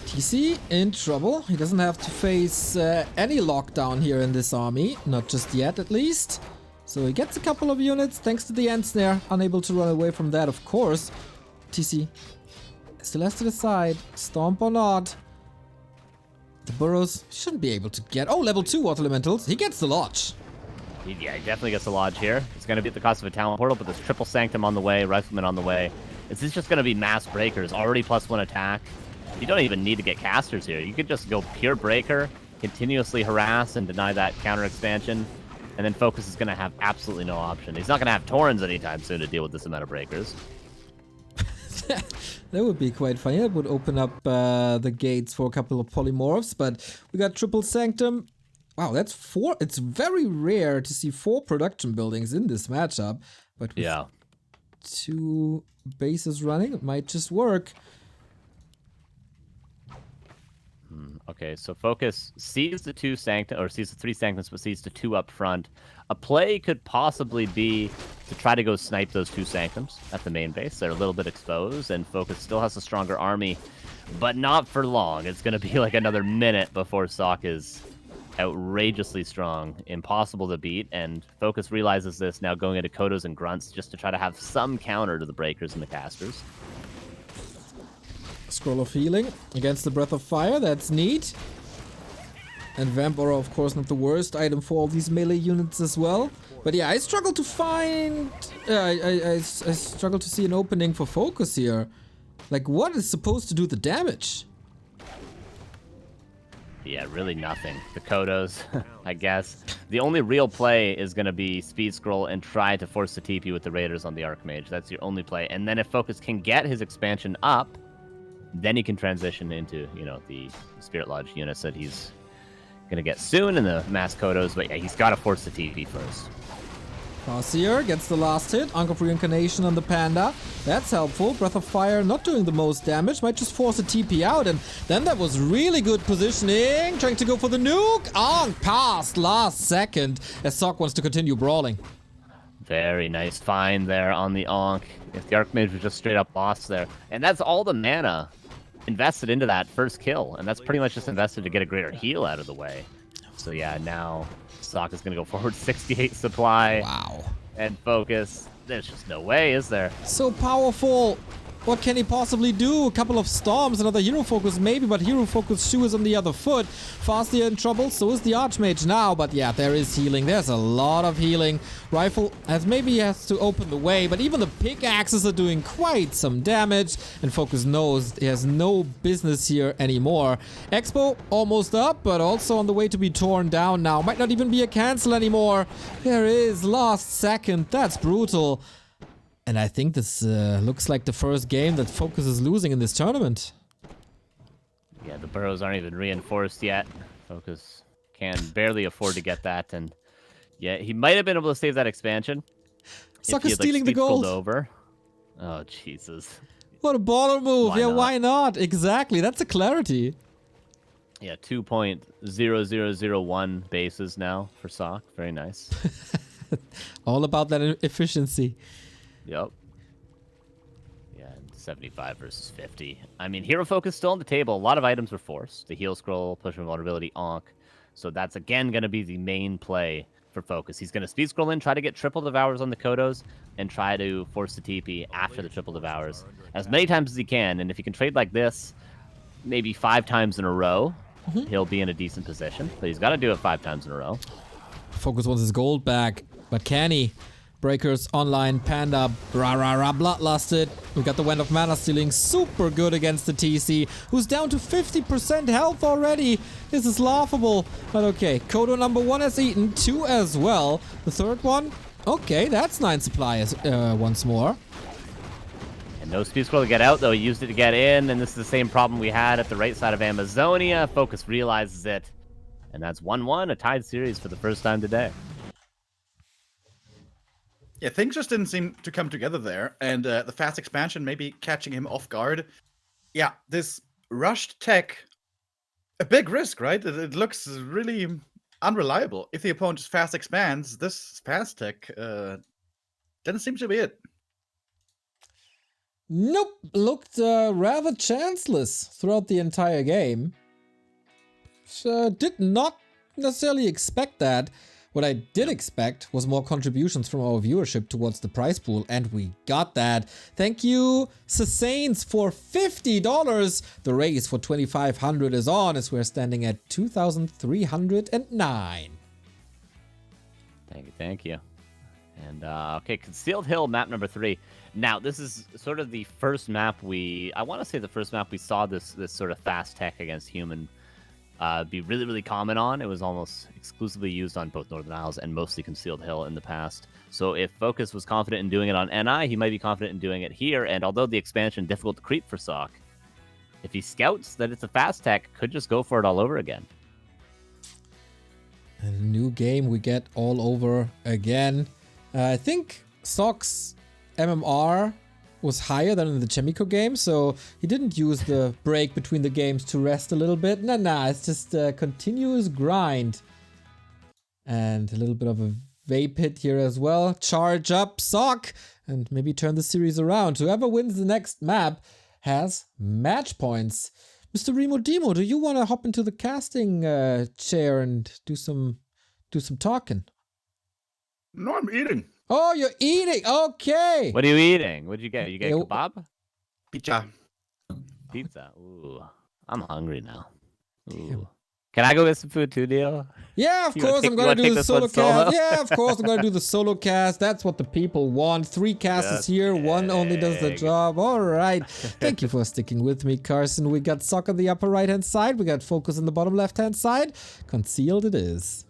TC in trouble. He doesn't have to face any lockdown here in this army. Not just yet, at least. So he gets a couple of units thanks to the Ensnare. Unable to run away from that, of course. TC still has to decide, stomp or not. The burrows shouldn't be able to get... Oh, level 2 water elementals. He gets the lodge. Yeah, he definitely gets the lodge here. It's going to be at the cost of a talent portal, but there's triple sanctum on the way, rifleman on the way. Is this just going to be mass breakers? Already +1 attack. You don't even need to get casters here. You could just go pure breaker, continuously harass and deny that counter expansion, and then FoCuS is going to have absolutely no option. He's not going to have Taurens anytime soon to deal with this amount of breakers. That would be quite funny. That would open up the gates for a couple of polymorphs, but we got triple sanctum. Wow, that's 4. It's very rare to see 4 production buildings in this matchup, but with 2 bases running, it might just work. Okay, so FoCuS sees the 2 sanctum, or sees the 3 sanctums, but sees the 2 up front. A play could possibly be to try to go snipe those 2 sanctums at the main base. They're a little bit exposed, and FoCuS still has a stronger army, but not for long. It's going to be like another minute before Sock is outrageously strong, impossible to beat, and FoCuS realizes this now, going into Kodos and Grunts just to try to have some counter to the breakers and the casters. Scroll of Healing against the Breath of Fire, that's neat. And Vamp Aura, of course, not the worst item for all these melee units as well. But yeah, I struggle to find... I struggle to see an opening for FoCuS here. Like, what is supposed to do the damage? Yeah, really nothing. The Kodos, I guess. The only real play is going to be speed scroll and try to force the TP with the Raiders on the Archmage. That's your only play. And then if FoCuS can get his expansion up, then he can transition into, you know, the Spirit Lodge units that he's going to get soon in the Mass Kodos. But yeah, he's got to force the TP first. CORSAIR gets the last hit. Ankh of Reincarnation on the Panda. That's helpful. Breath of Fire not doing the most damage. Might just force a TP out. And then that was really good positioning. Trying to go for the nuke. Ankh passed last second as Sok wants to continue brawling. Very nice find there on the Ankh. If the Archmage was just straight up lost there. And that's all the mana invested into that first kill. And that's pretty much just invested to get a greater heal out of the way. So yeah, now Sok is going to go forward 68 supply. Wow. And FoCuS. There's just no way, is there? So powerful. What can he possibly do? A couple of storms, another hero focus maybe, but hero focus shoe is on the other foot. Fastia in trouble, so is the Archmage now, but yeah, there is healing. There's a lot of healing. Rifle has to open the way, but even the pickaxes are doing quite some damage, and FoCuS knows he has no business here anymore. Expo almost up, but also on the way to be torn down now. Might not even be a cancel anymore. There is last second. That's brutal. And I think this looks like the first game that FoCuS is losing in this tournament. Yeah, the burrows aren't even reinforced yet. FoCuS can barely afford to get that, and yeah, he might have been able to save that expansion. Sucker stealing the gold. Over. Oh, Jesus. What a baller move. Why yeah, not? why not? Exactly. That's a clarity. Yeah, 2.0001 bases now for Sok. Very nice. All about that efficiency. Yep. Yeah, 75 versus 50. I mean, hero focus still on the table. A lot of items were forced. The heal scroll, push invulnerability, Ankh. So that's again going to be the main play for FoCuS. He's going to speed scroll in, try to get triple devours on the Kodos, and try to force the TP after the triple devours as many times as he can. And if he can trade like this, maybe 5 times in a row, he'll be in a decent position. But he's got to do it 5 times in a row. FoCuS wants his gold back, but can he? Breakers online, Panda, bloodlusted. We got the Wind of Mana stealing, super good against the TC, who's down to 50% health already. This is laughable, but okay. Kodo number 1 has eaten, 2 as well. The third one, okay, that's 9 supply once more. And no speed scroll to get out, though. He used it to get in, and this is the same problem we had at the right side of Amazonia. FoCuS realizes it, and that's 1-1, a tied series for the first time today. Yeah, things just didn't seem to come together there, and the fast expansion maybe catching him off guard. Yeah, this rushed tech, a big risk, right? It looks really unreliable. If the opponent just fast expands, this fast tech doesn't seem to be it. Nope, looked rather chanceless throughout the entire game. So did not necessarily expect that. What I did expect was more contributions from our viewership towards the prize pool, and we got that. Thank you, Sasains, for $50. The race for 2,500 is on as we're standing at 2,309. Thank you. And, okay, Concealed Hill, map number 3. Now, this is sort of the first map I want to say the first map we saw this sort of fast tech against human be really, really common on. It was almost exclusively used on both Northern Isles and mostly Concealed Hill in the past. So if FoCuS was confident in doing it on NI, he might be confident in doing it here. And although the expansion difficult to creep for Sok, if he scouts that it's a fast tech, could just go for it all over again. A new game we get all over again. I think Sok's MMR was higher than in the Chemico game, so he didn't use the break between the games to rest a little bit. Nah, it's just a continuous grind. And a little bit of a vape hit here as well. Charge up, Sok, and maybe turn the series around. Whoever wins the next map has match points. Mr. Remo Demo, do you want to hop into the casting chair and do some talking? No, I'm eating. Oh, you're eating. Okay. What are you eating? What'd you get? You get kebab? Pizza. Pizza. Ooh, I'm hungry now. Ooh. Can I go get some food too, Dio? Yeah, of course. I'm going to do the solo cast. Yeah, of course. I'm going to do the solo cast. That's what the people want. 3 casters here. 1 only does the job. All right. Thank you for sticking with me, Carson. We got Sok on the upper right-hand side. We got FoCuS on the bottom left-hand side. Concealed it is.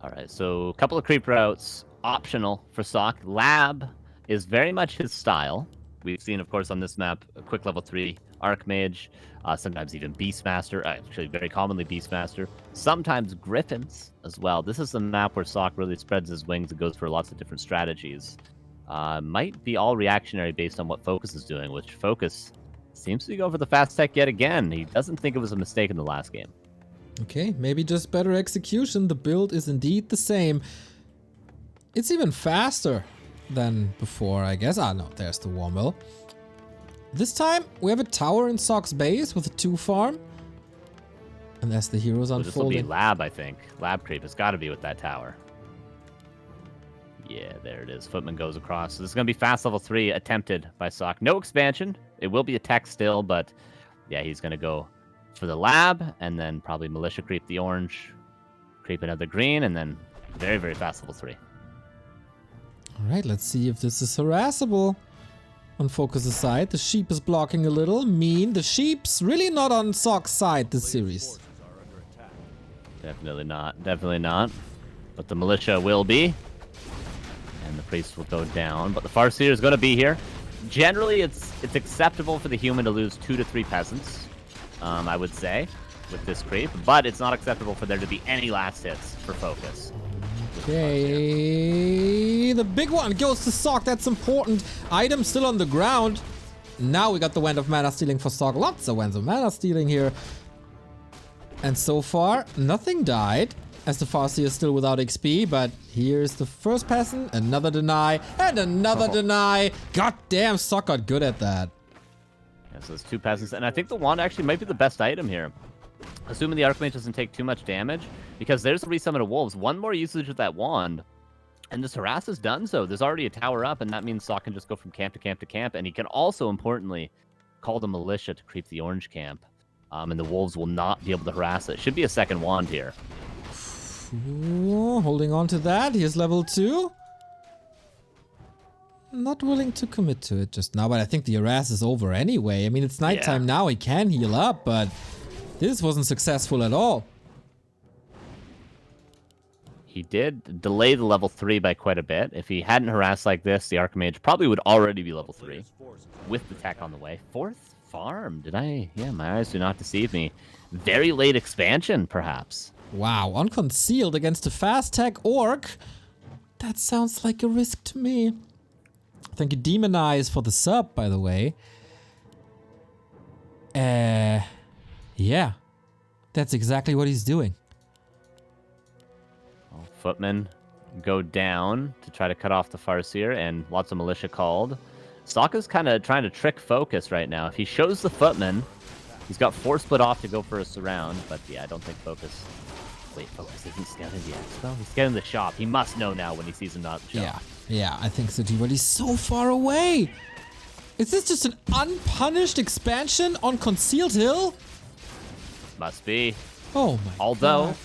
All right, so a couple of creep routes. Optional for Sok. Lab is very much his style. We've seen, of course, on this map, a quick level 3 Archmage, sometimes even Beastmaster, actually very commonly Beastmaster, sometimes Griffins as well. This is the map where Sock really spreads his wings and goes for lots of different strategies. Might be all reactionary based on what FoCuS is doing, which FoCuS seems to go for the fast tech yet again. He doesn't think it was a mistake in the last game. Okay, maybe just better execution. The build is indeed the same. It's even faster than before, I guess. Ah, no, there's the Warmill. This time, we have a tower in Sock's base with a 2 farm. And as the heroes So this will be unfolding. lab, I think. Lab creep has got to be with that tower. Yeah, there it is. Footman goes across. So this is going to be fast level 3 attempted by Sock. No expansion. It will be a tech still, but yeah, he's going to go for the lab and then probably militia creep the orange, creep another green, and then very, very fast level 3. Alright, let's see if this is harassable. On FoCuS' side, the sheep is blocking a little. Mean, the sheep's really not on Sock's side this series. Definitely not. Definitely not. But the militia will be. And the priest will go down. But the Farseer is going to be here. Generally, it's acceptable for the human to lose 2 to 3 peasants, I would say, with this creep. But it's not acceptable for there to be any last hits for FoCuS. Okay, the big one goes to Sock. That's important. Item still on the ground. Now we got the Wand of Mana Stealing for Sock. Lots of Wands of Mana Stealing here. And so far, nothing died, as the Farseer is still without XP. But here's the first peasant, another deny, and another deny. God damn, Sock got good at that. Yeah, so there's 2 peasants. And I think the wand actually might be the best item here. Assuming the Archmage doesn't take too much damage, because there's the resummon of wolves. One more usage of that wand, and this harass is done so. There's already a tower up, and that means Sock can just go from camp to camp to camp, and he can also, importantly, call the militia to creep the orange camp, and the wolves will not be able to harass it. Should be a second wand here. Ooh, holding on to that. Here's level 2. Not willing to commit to it just now, but I think the harass is over anyway. I mean, it's nighttime now. He can heal up, but this wasn't successful at all. He did delay the level 3 by quite a bit. If he hadn't harassed like this, the Archmage probably would already be level 3 with the tech on the way. 4th farm. Did I? Yeah, my eyes do not deceive me. Very late expansion, perhaps. Wow, unconcealed against a fast tech orc. That sounds like a risk to me. Thank you, Demonize, for the sub, by the way. Yeah. That's exactly what he's doing. Well, footmen go down to try to cut off the Farseer, and lots of militia called. Sokka's kind of trying to trick FoCuS right now. If he shows the footmen, he's got 4 split off to go for a surround, but yeah, I don't think FoCuS... Wait, FoCuS isn't scouting the expo? He's scouting the shop. He must know now when he sees him not in the shop. Yeah, I think so too, but he's so far away. Is this just an unpunished expansion on Concealed Hill? Must be. Oh my Although, God.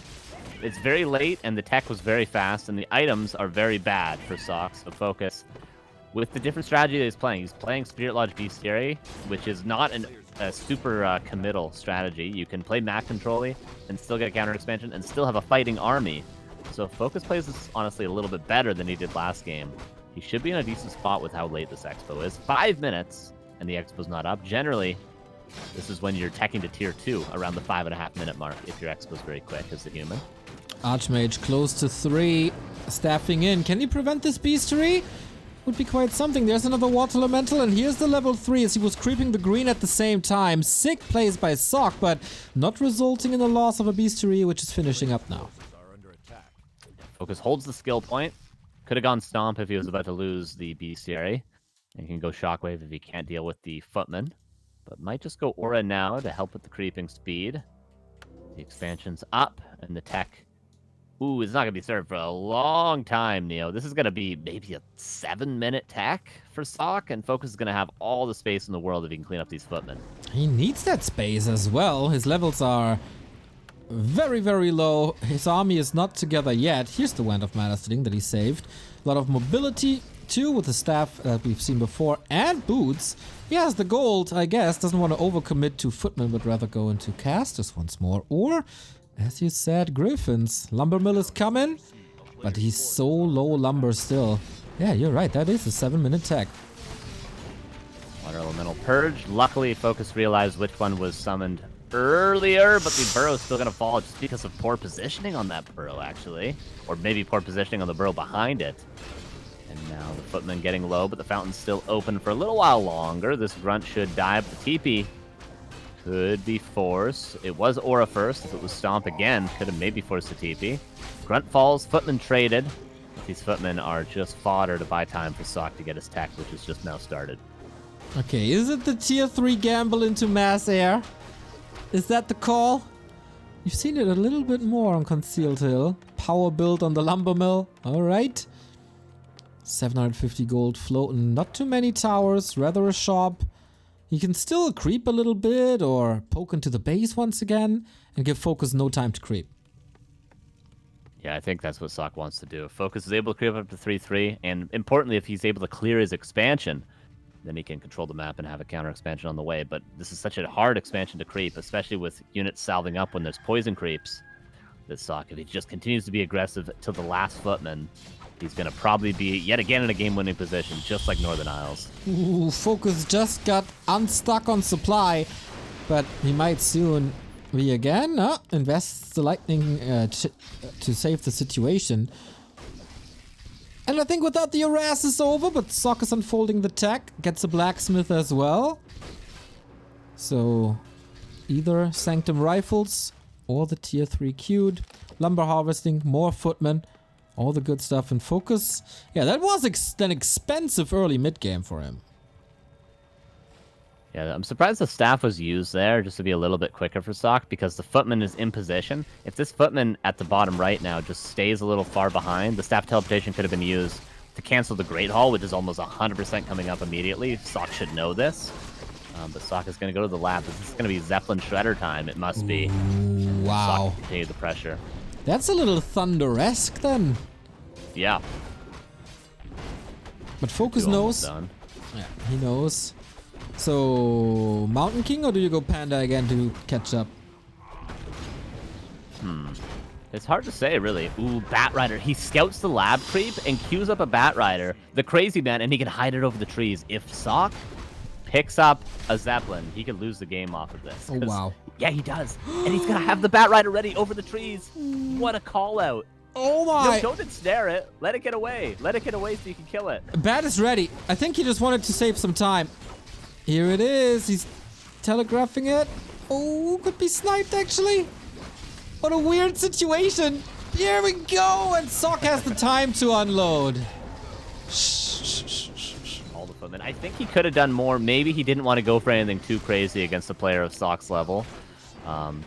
it's very late and the tech was very fast and the items are very bad for Sock, so FoCuS. With the different strategy that he's playing Spirit Lodge Bestiary, which is not a super committal strategy. You can play map controlly and still get a counter expansion and still have a fighting army. So if FoCuS plays this honestly a little bit better than he did last game, he should be in a decent spot with how late this expo is. 5 minutes and the expo's not up. Generally, this is when you're teching to tier 2 around the 5.5 minute mark if your expo's very quick as a human. Archmage close to 3, staffing in. Can he prevent this bestiary? Would be quite something. There's another water elemental, and here's the level 3 as he was creeping the green at the same time. Sick plays by Sock, but not resulting in the loss of a bestiary, which is finishing up now. FoCuS holds the skill point. Could have gone Stomp if he was about to lose the bestiary. And he can go Shockwave if he can't deal with the footman. But might just go Aura now to help with the creeping speed. The expansion's up, and the tech... Ooh, it's not going to be served for a long time, Neo. This is going to be maybe a 7-minute tech for Sock, and FoCuS is going to have all the space in the world if he can clean up these footmen. He needs that space as well. His levels are very, very low. His army is not together yet. Here's the Wand of Mana Stealing that he saved. A lot of mobility, too, with the staff that we've seen before, and boots. He has the gold, I guess. Doesn't want to overcommit to footmen, but rather go into casters once more. Or... as you said, Griffins. Lumber mill is coming, but he's so low lumber still. Yeah, you're right. That is a 7-minute tech. Water Elemental Purge. Luckily, FoCuS realized which one was summoned earlier, but the burrow's still going to fall just because of poor positioning on that burrow, actually. Or maybe poor positioning on the burrow behind it. And now the footman getting low, but the fountain's still open for a little while longer. This grunt should die, but the TP could be forced. It was Aura first. If it was Stomp again, could have maybe forced the TP. Grunt falls, footman traded. These footmen are just fodder to buy time for Sock to get his tech, which has just now started. Okay, is it the tier 3 gamble into mass air? Is that the call? You've seen it a little bit more on Concealed Hill. Power build on the lumber mill. Alright. 750 gold floating. Not too many towers, rather a shop. You can still creep a little bit or poke into the base once again and give FoCuS no time to creep. Yeah, I think that's what Sock wants to do. If FoCuS is able to creep up to 3-3, and importantly, if he's able to clear his expansion, then he can control the map and have a counter expansion on the way. But this is such a hard expansion to creep, especially with units salving up when there's poison creeps. This Sock, if he just continues to be aggressive till the last footman, he's going to probably be yet again in a game-winning position, just like Northern Isles. Ooh, FoCuS just got unstuck on supply, but he might soon be again. Invests the lightning to save the situation. And I think without the harass is over, but Sock is unfolding the tech, gets a blacksmith as well. So either Sanctum Rifles or the tier 3 queued. Lumber harvesting, more footmen. All the good stuff in FoCuS. Yeah, that was an expensive early mid-game for him. Yeah, I'm surprised the staff was used there just to be a little bit quicker for Sock because the footman is in position. If this footman at the bottom right now just stays a little far behind, the staff teleportation could have been used to cancel the Great Hall, which is almost 100% coming up immediately. Sock should know this. But Sock is going to go to the lab. This is going to be Zeppelin Shredder time. It must be. Ooh, wow. Sock continue the pressure. That's a little Thunder-esque then. Yeah. But FoCuS knows. Done. Yeah, he knows. So, Mountain King, or do you go Panda again to catch up? It's hard to say, really. Ooh, Bat Rider. He scouts the lab creep and queues up a Bat Rider, the crazy man, and he can hide it over the trees. If Sock picks up a Zeppelin, he could lose the game off of this. Oh, wow. Yeah, he does. And he's going to have the Bat Rider ready over the trees. What a call out. Oh my! No, don't ensnare it. Let it get away. Let it get away so you can kill it. Bat is ready. I think he just wanted to save some time. Here it is. He's telegraphing it. Oh, could be sniped actually. What a weird situation. Here we go. And Sock has the time to unload. All the footmen. I think he could have done more. Maybe he didn't want to go for anything too crazy against a player of Sock's level.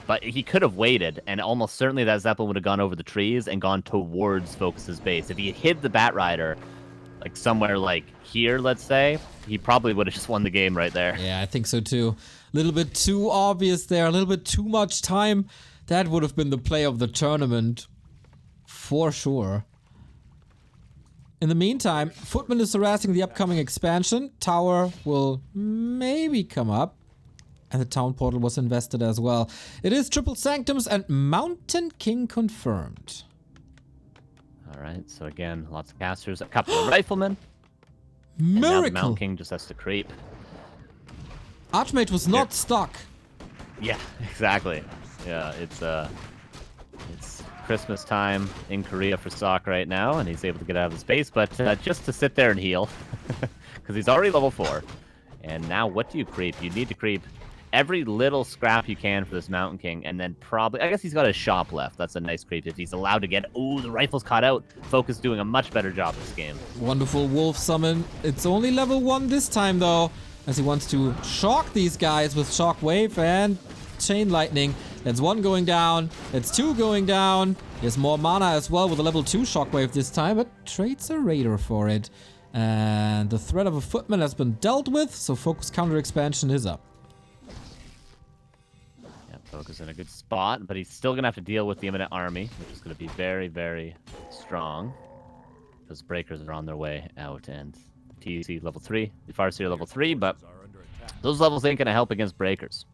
But he could have waited, and almost certainly that Zeppelin would have gone over the trees and gone towards FoCuS's base. If he hid the Bat Rider, like somewhere like here, let's say, he probably would have just won the game right there. Yeah, I think so too. A little bit too obvious there, a little bit too much time. That would have been the play of the tournament. For sure. In the meantime, Footman is harassing the upcoming expansion. Tower will maybe come up. And the town portal was invested as well. It is triple sanctums and Mountain King confirmed. All right, so again, lots of casters, a couple of riflemen. And now the Miracle! Mountain King just has to creep. Archmage was not stuck. Yeah, exactly. Yeah, it's Christmas time in Korea for Sock right now, and he's able to get out of his base, but just to sit there and heal, because he's already level 4. And now what do you creep? You need to creep every little scrap you can for this Mountain King, and then probably, I guess he's got a shop left. That's a nice creep if he's allowed to get, ooh, the rifle's caught out. FoCuS doing a much better job this game. Wonderful wolf summon. It's only level 1 this time though, as he wants to shock these guys with shockwave and chain lightning. That's 1 going down. That's 2 going down. There's more mana as well with a level 2 shockwave this time, but trades a raider for it. And the threat of a footman has been dealt with, so FoCuS counter expansion is up. FoCuS in a good spot, but he's still going to have to deal with the imminent army, which is going to be very, very strong. Those breakers are on their way out, and TC level 3, the FoCuS level 3, but those levels ain't going to help against breakers.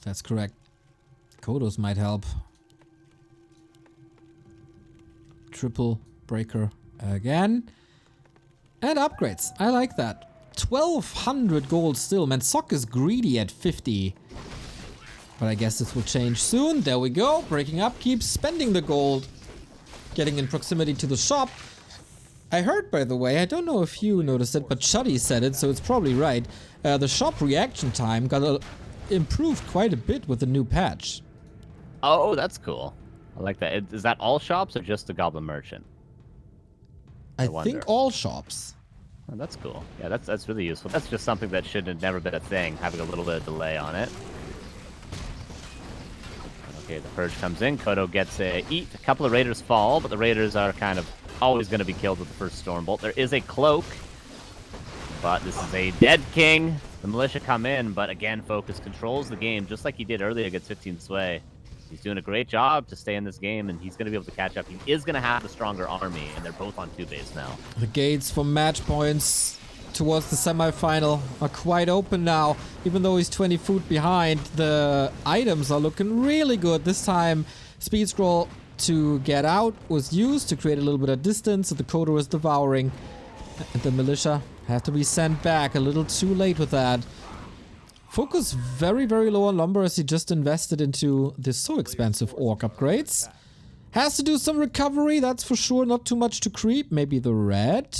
That's correct. Kodos might help. Triple breaker again. And upgrades. I like that. 1200 gold still. Man, Sock is greedy at 50. But I guess this will change soon. There we go. Breaking up keeps spending the gold. Getting in proximity to the shop. I heard, by the way, I don't know if you noticed it, but Shuddy said it, so it's probably right. The shop reaction time got improved quite a bit with the new patch. Oh, that's cool. I like that. Is that all shops or just the Goblin Merchant? I wonder. think all shops. Oh, that's cool. Yeah, that's really useful. That's just something that should have never been a thing, having a little bit of delay on it. Okay, the Purge comes in. Kodo gets a eat. A couple of Raiders fall, but the Raiders are kind of always going to be killed with the first Stormbolt. There is a Cloak, but this is a dead King. The Militia come in, but again, FoCuS controls the game just like he did earlier against 15 Sway. He's doing a great job to stay in this game, and he's going to be able to catch up. He is going to have the stronger army, and they're both on 2 base now. The gates for match points towards the semifinal are quite open now. Even though he's 20 foot behind, the items are looking really good. This time, speed scroll to get out was used to create a little bit of distance, so the Kodo is devouring. And the Militia have to be sent back a little too late with that. FoCuS very, very low on lumber as he just invested into the so expensive orc upgrades. Has to do some recovery, that's for sure. Not too much to creep. Maybe the red.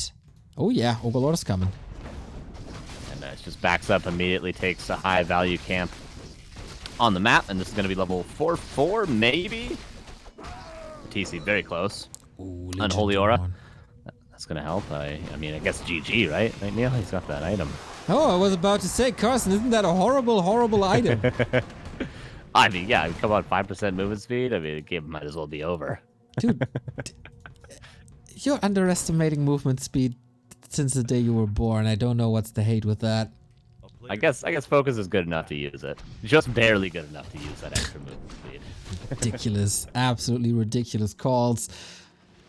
Oh yeah, Ogre is coming. And it just backs up immediately, takes a high value camp on the map, and this is going to be level 4-4, maybe? TC, very close. Ooh, Unholy Aura. That's going to help. I mean, I guess GG, right? Right, Neil? He's got that item. Oh, I was about to say, Carson, isn't that a horrible, horrible item? I mean, yeah, come on, 5% movement speed. I mean, the game might as well be over. Dude, you're underestimating movement speed since the day you were born. I don't know what's the hate with that. I guess FoCuS is good enough to use it. Just barely good enough to use that extra movement speed. Ridiculous, absolutely ridiculous calls.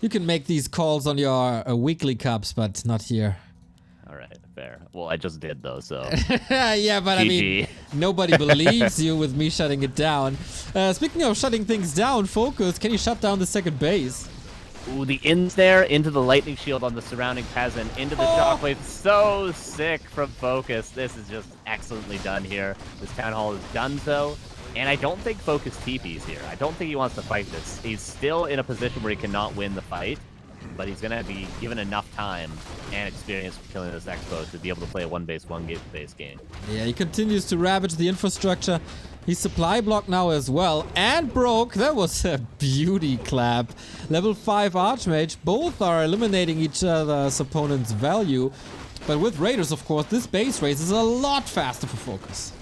You can make these calls on your weekly cups, but not here. All right, fair. Well, I just did though, so. Yeah, but I mean, nobody believes you with me shutting it down. Speaking of shutting things down, FoCuS, can you shut down the second base? Ooh, the ins there, into the lightning shield on the surrounding peasant, into the shockwave. So sick from FoCuS. This is just excellently done here. This town hall is done so. And I don't think FoCuS TPs here. I don't think he wants to fight this. He's still in a position where he cannot win the fight, but he's going to be given enough time and experience for killing this Expo to be able to play a 1-base, 1-base game. Yeah, he continues to ravage the infrastructure. He's supply blocked now as well, and broke. That was a beauty clap. Level 5 Archmage. Both are eliminating each other's opponent's value. But with Raiders, of course, this base race is a lot faster for FoCuS.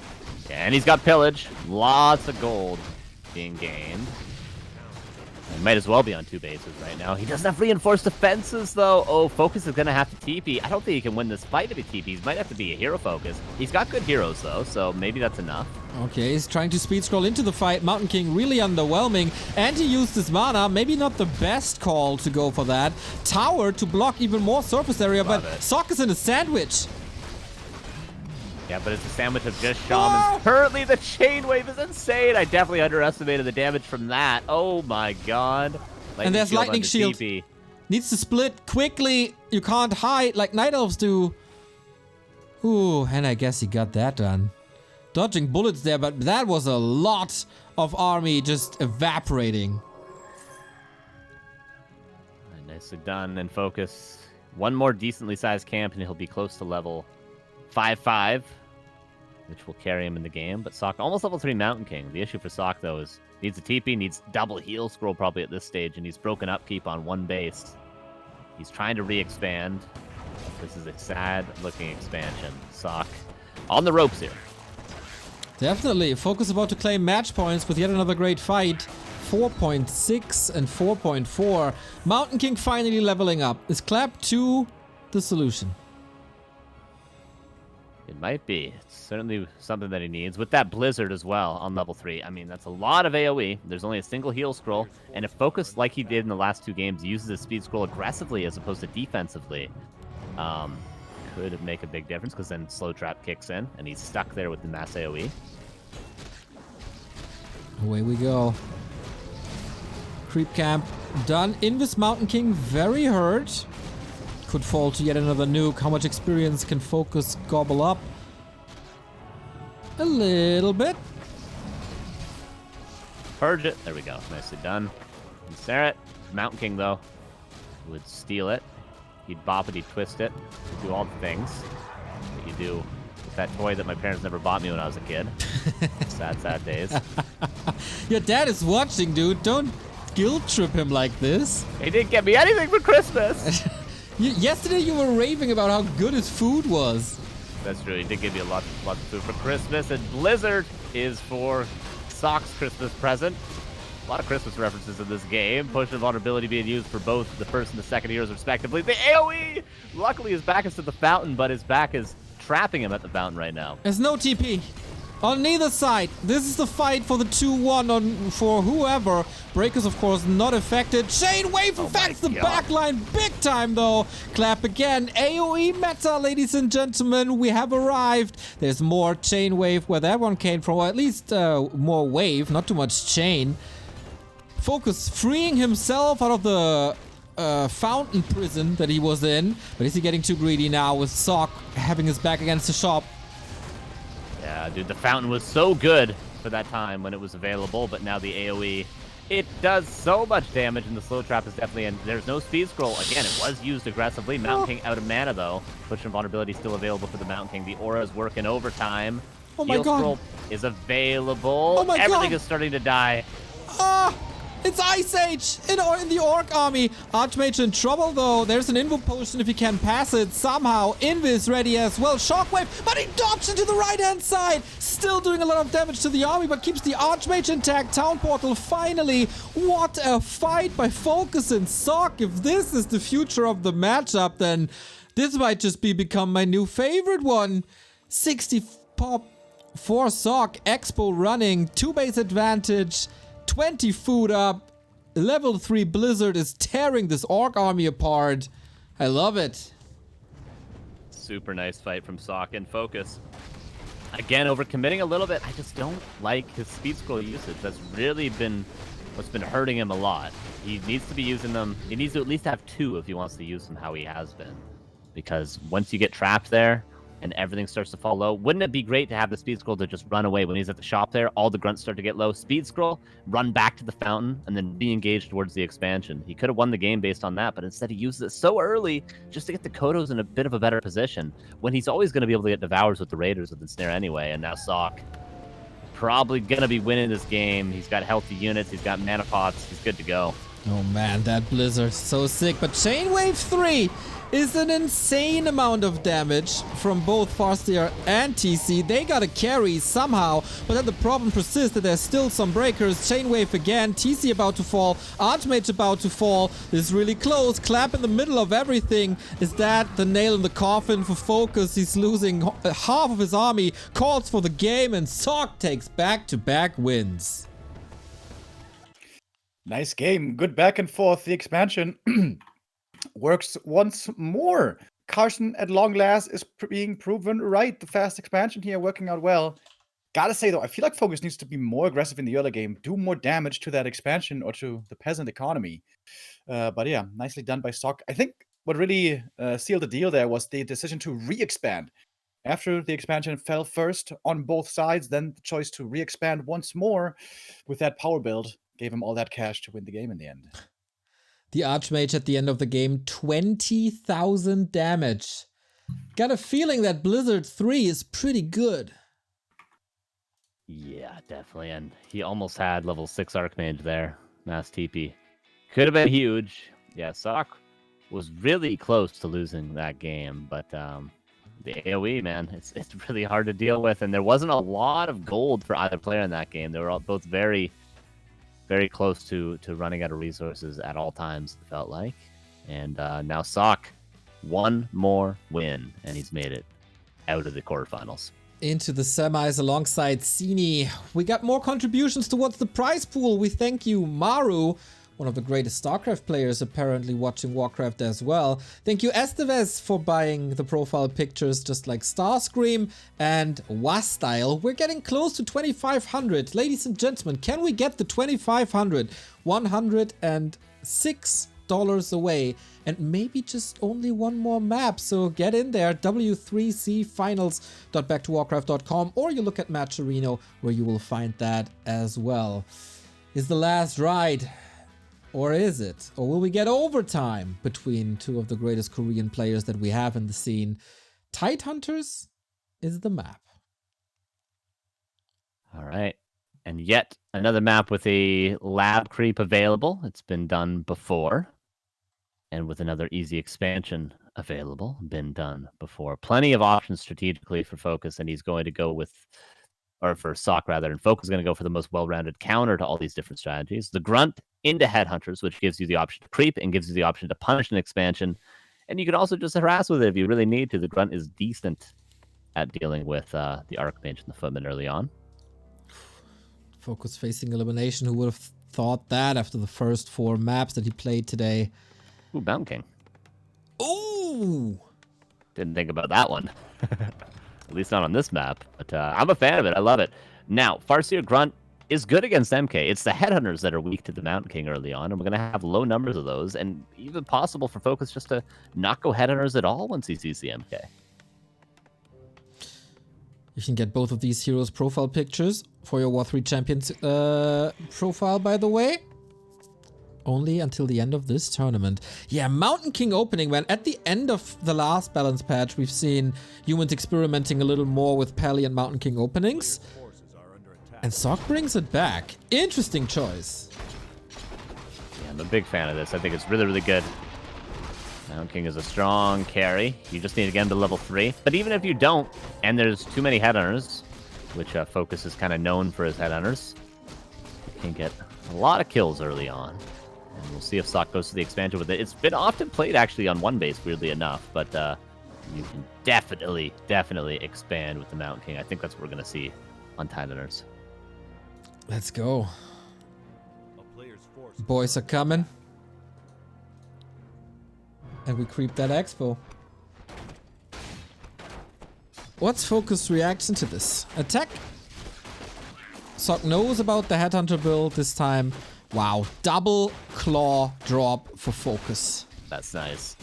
Yeah, and he's got pillage. Lots of gold being gained. He might as well be on 2 bases right now. He doesn't have reinforced defenses, though. Oh, FoCuS is going to have to TP. I don't think he can win this fight if he TPs. Might have to be a hero FoCuS. He's got good heroes, though, so maybe that's enough. Okay, he's trying to speed scroll into the fight. Mountain King really underwhelming. And he used his mana. Maybe not the best call to go for that. Tower to block even more surface area, but Sock is in a sandwich. Yeah, but it's a sandwich of just shamans. Currently, the chain wave is insane. I definitely underestimated the damage from that. Oh my god. And there's lightning shield. TP. Needs to split quickly. You can't hide like Night Elves do. Ooh, and I guess he got that done. Dodging bullets there, but that was a lot of army just evaporating. Nicely done. And FoCuS. One more decently sized camp, and he'll be close to level 5-5. Which will carry him in the game. But Sock, almost level 3 Mountain King. The issue for Sock, though, is needs a TP, needs double heal scroll probably at this stage, and he's broken upkeep on 1 base. He's trying to re-expand. This is a sad-looking expansion. Sock on the ropes here. Definitely. FoCuS about to claim match points with yet another great fight. 4.6 and 4.4. Mountain King finally leveling up. Is Clap 2 the solution? It might be. It's certainly something that he needs. With that Blizzard as well on level 3. I mean, that's a lot of AoE. There's only a single heal scroll. And if FoCuS, like he did in the last 2 games, uses his speed scroll aggressively as opposed to defensively, could make a big difference because then slow trap kicks in and he's stuck there with the mass AoE. Away we go. Creep camp done. Invis Mountain King very hurt. could fall to yet another nuke. How much experience can FoCuS gobble up? A little bit. Purge it. There we go. Nicely done. Ensnare it. Mountain King, though, would steal it. He'd bop it, he'd twist it. He'd do all the things that you do with that toy that my parents never bought me when I was a kid. Sad, sad days. Your dad is watching, dude. Don't guilt trip him like this. He didn't get me anything for Christmas. Yesterday you were raving about how good his food was. That's true. He did give me a lot of food for Christmas, and Blizzard is for Sock's Christmas present. A lot of Christmas references in this game. Potion of Vulnerability being used for both the first and the second heroes, respectively. The AoE! Luckily, his back is to the fountain, but his back is trapping him at the fountain right now. There's no TP. On neither side. This is the fight for the 2-1 for whoever. Breakers, of course, not affected. Chain Wave affects the backline big time, though. Clap again. AoE meta, ladies and gentlemen. We have arrived. There's more Chain Wave where that one came from, or at least more wave, not too much chain. FoCuS freeing himself out of the fountain prison that he was in. But is he getting too greedy now with Sock having his back against the shop? Yeah, dude, the fountain was so good for that time when it was available, but now the AoE, it does so much damage, and the slow trap is definitely in. There's no speed scroll. Again, it was used aggressively. Mountain King out of mana, though. Push and vulnerability still available for the Mountain King. The aura is working overtime. Oh my Heal god. scroll is available. Oh my Everything god. is starting to die. Ah! It's Ice Age in the Orc army. Archmage in trouble, though. There's an Invo potion if he can pass it. Somehow, Invis ready as well. Shockwave, but he dodged into the right-hand side. Still doing a lot of damage to the army, but keeps the Archmage intact. Town Portal, finally. What a fight by FoCuS and Sock. If this is the future of the matchup, then this might just become my new favorite one. 60 pop for Sock. Expo running. 2 base advantage. 20 food up. Level 3 Blizzard is tearing this Orc army apart. I love it. Super nice fight from Sock and FoCuS. Again, overcommitting a little bit. I just don't like his speed scroll usage. That's really been what's been hurting him a lot. He needs to be using them. He needs to at least have 2 if he wants to use them how he has been. Because once you get trapped there and everything starts to fall low, wouldn't it be great to have the speed scroll to just run away when he's at the shop there? All the grunts start to get low. Speed scroll, run back to the fountain, and then re-engage towards the expansion. He could have won the game based on that, but instead he uses it so early just to get the Kodos in a bit of a better position when he's always going to be able to get devours with the Raiders with the snare anyway. And now Sock probably going to be winning this game. He's got healthy units. He's got mana pots. He's good to go. Oh man, that Blizzard's so sick. But Chain Wave 3 is an insane amount of damage from both FoCuS and TC. They gotta carry somehow, but then the problem persists that there's still some breakers. Chain Wave again, TC about to fall, Archmage about to fall. This is really close. Clap in the middle of everything. Is that the nail in the coffin for FoCuS? He's losing half of his army, calls for the game, and Sock takes back-to-back wins. Nice game. Good back and forth. The expansion works once more. Carson, at long last, is being proven right. The fast expansion here working out well. Gotta say, though, I feel like FoCuS needs to be more aggressive in the early game, do more damage to that expansion or to the peasant economy. But yeah, nicely done by Sock. I think what really sealed the deal there was the decision to re-expand. After the expansion fell first on both sides, then the choice to re-expand once more with that power build gave him all that cash to win the game in the end. The Archmage at the end of the game, 20,000 damage. Got a feeling that Blizzard 3 is pretty good. Yeah, definitely. And he almost had level 6 Archmage there. Mass TP. Could have been huge. Yeah, Sock was really close to losing that game. But the AoE, man, it's really hard to deal with. And there wasn't a lot of gold for either player in that game. They were all both very close to running out of resources at all times, it felt like. And now Sock, one more win, and he's made it out of the quarterfinals. Into the semis alongside Sini. We got more contributions towards the prize pool. We thank you, Maru, one of the greatest StarCraft players, apparently watching Warcraft as well. Thank you, Esteves, for buying the profile pictures, just like Starscream and Wastyle. We're getting close to 2,500. Ladies and gentlemen, can we get the 2,500? $106 $100 away and maybe just only one more map. So get in there, W3Champions.backtowarcraft.com, or you look at Matcherino where you will find that as well. Is the last ride, or is it? Or will we get overtime between two of the greatest Korean players that we have in the scene? Tidehunters is the map. All right. And yet another map with a lab creep available. It's been done before. And with another easy expansion available, been done before. Plenty of options strategically for FoCuS, and he's going to go with, or for SOC rather, and FoCuS is going to go for the most well-rounded counter to all these different strategies. The Grunt into Headhunters, which gives you the option to creep and gives you the option to punish an expansion. And you can also just harass with it if you really need to. The Grunt is decent at dealing with the Archmage and the Footman early on. FoCuS facing elimination. Who would have thought that after the first 4 maps that he played today? Ooh, Mountain King. Ooh! Didn't think about that one. At least not on this map. But I'm a fan of it. I love it. Now, Farseer Grunt is good against MK. It's the Headhunters that are weak to the Mountain King early on, and we're going to have low numbers of those, and even possible for FoCuS just to not go Headhunters at all once he sees the MK. You can get both of these heroes' profile pictures for your W3Champions profile, by the way. Only until the end of this tournament. Yeah, Mountain King opening, man. At the end of the last balance patch, we've seen humans experimenting a little more with Pally and Mountain King openings. And SOC brings it back. Interesting choice. Yeah, I'm a big fan of this. I think it's really, really good. Mountain King is a strong carry. You just need to get him to level 3. But even if you don't, and there's too many Headhunters, which FoCuS is kind of known for his Headhunters, you can get a lot of kills early on. And we'll see if SOC goes to the expansion with it. It's been often played actually on one base, weirdly enough, but you can definitely expand with the Mountain King. I think that's what we're going to see on Tidehunters. Let's go. Boys are coming. And we creep that expo. What's FoCuS' reaction to this? Attack? SOC knows about the Headhunter build this time. Wow, double claw drop for FoCuS. That's nice.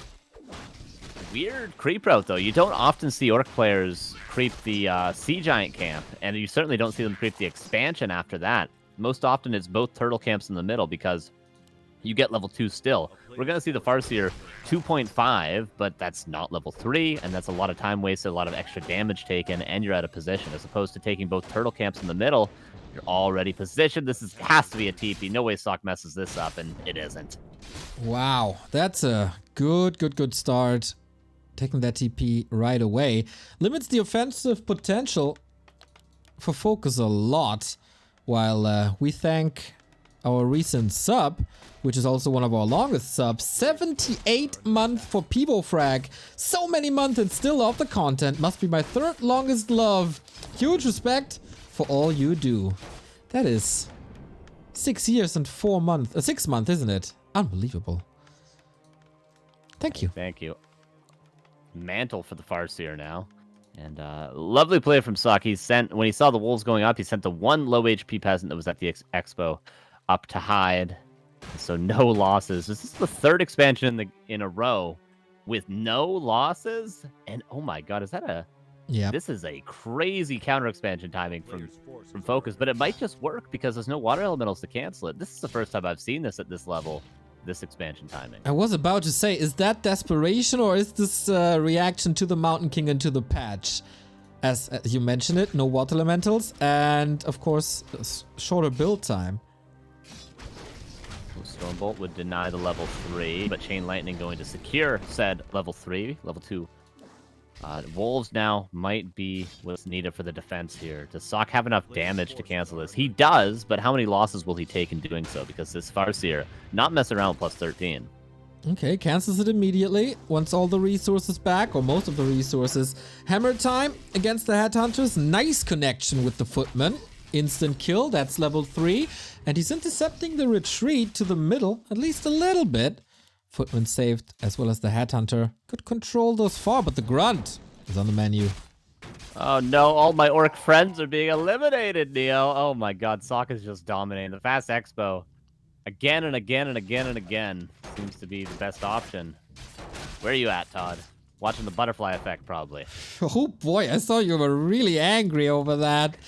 Weird creep route, though. You don't often see Orc players creep the Sea Giant camp, and you certainly don't see them creep the expansion after that. Most often, it's both turtle camps in the middle because you get level 2 still. We're going to see the Farseer 2.5, but that's not level 3, and that's a lot of time wasted, a lot of extra damage taken, and you're out of position. As opposed to taking both turtle camps in the middle, you're already positioned. This has to be a TP. No way SOC messes this up, and it isn't. Wow, that's a good start. Taking that TP right away. Limits the offensive potential for FoCuS a lot, while we thank our recent sub, which is also one of our longest subs, 78 months for PivoFrag. So many months and still love the content. Must be my 3rd longest love. Huge respect for all you do. That is 6 years and 4 months. 6 months, isn't it? Unbelievable. Thank you. Thank you. Mantle for the Farseer now. And lovely play from SOC. He sent, when he saw the wolves going up, he sent the one low HP peasant that was at the expo up to hide. So no losses. This is the 3rd expansion in a row with no losses. And oh my god, is that a... Yeah. This is a crazy counter expansion timing from FoCuS, but it might just work because there's no water elementals to cancel it. This is the first time I've seen this at this level, this expansion timing. I was about to say, is that desperation or is this reaction to the Mountain King and to the patch? As you mentioned it, no water elementals and of course shorter build time. Stormbolt would deny the level 3, but Chain Lightning going to secure said level 3, level 2. Wolves now might be what's needed for the defense here. Does SOC have enough damage to cancel this? He does, but how many losses will he take in doing so? Because this Farseer, not mess around with plus 13. Okay, cancels it immediately. Wants all the resources back, or most of the resources. Hammer time against the Headhunters. Nice connection with the Footman. Instant kill, that's level 3. And he's intercepting the retreat to the middle, at least a little bit. Footman saved, as well as the Headhunter. Good control thus far, but the Grunt is on the menu. Oh no, all my Orc friends are being eliminated, Neo. Oh my god, SOC is just dominating. The Fast Expo Again and again and again and again seems to be the best option. Where are you at, Todd? Watching the butterfly effect, probably. Oh boy, I saw you were really angry over that.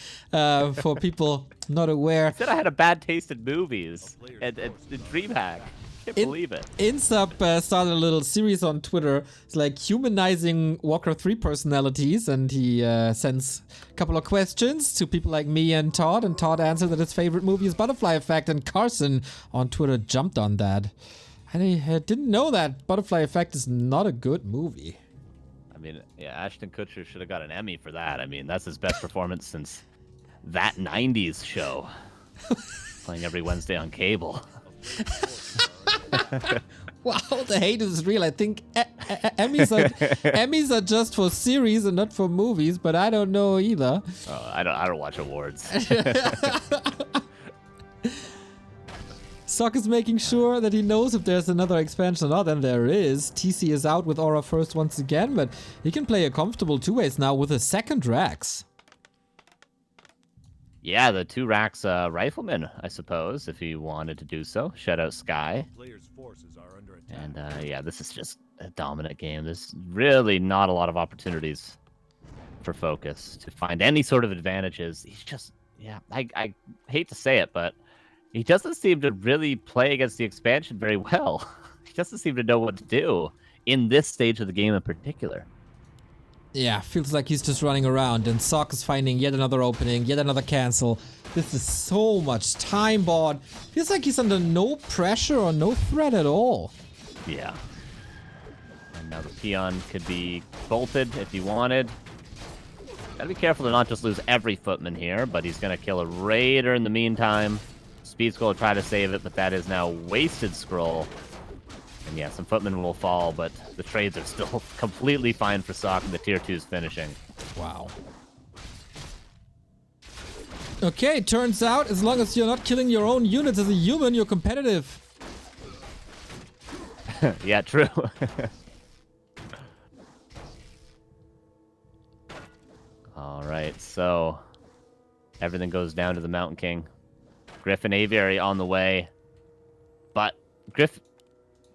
For people not aware. I said I had a bad taste in movies and DreamHack. Can't believe it. Insub started a little series on Twitter. It's like humanizing Warcraft 3 personalities, and he sends a couple of questions to people like me and Todd answered that his favorite movie is Butterfly Effect, and Carson on Twitter jumped on that. I didn't know that Butterfly Effect is not a good movie. I mean, yeah, Ashton Kutcher should have got an Emmy for that. I mean, that's his best performance since that 90s show. Playing every Wednesday on cable. Wow, the hate is real. I think Emmys are just for series and not for movies, but I don't know either. Oh, I don't watch awards. Sock is making sure that he knows if there's another expansion or not, and there is. TC is out with Aura first once again, but he can play a comfortable two-ways now with a second Rax. Yeah, the 2 Rax rifleman, I suppose, if he wanted to do so. Shut out Sky. Players' forces are under attack. And yeah, this is just a dominant game. There's really not a lot of opportunities for FoCuS to find any sort of advantages. He's just, yeah, I hate to say it, but he doesn't seem to really play against the expansion very well. He doesn't seem to know what to do in this stage of the game in particular. Yeah, feels like he's just running around, and Sock is finding yet another opening, yet another cancel. This is so much time bought. Feels like he's under no pressure or no threat at all. Yeah. And now the peon could be bolted if he wanted. Gotta be careful to not just lose every footman here, but he's gonna kill a raider in the meantime. Speed Scroll will try to save it, but that is now wasted scroll. And yeah, some footmen will fall, but the trades are still completely fine for Sock, and the tier 2's finishing. Wow. Okay, turns out as long as you're not killing your own units as a human, you're competitive. Yeah, true. All right, so everything goes down to the Mountain King. Griffin Aviary on the way, but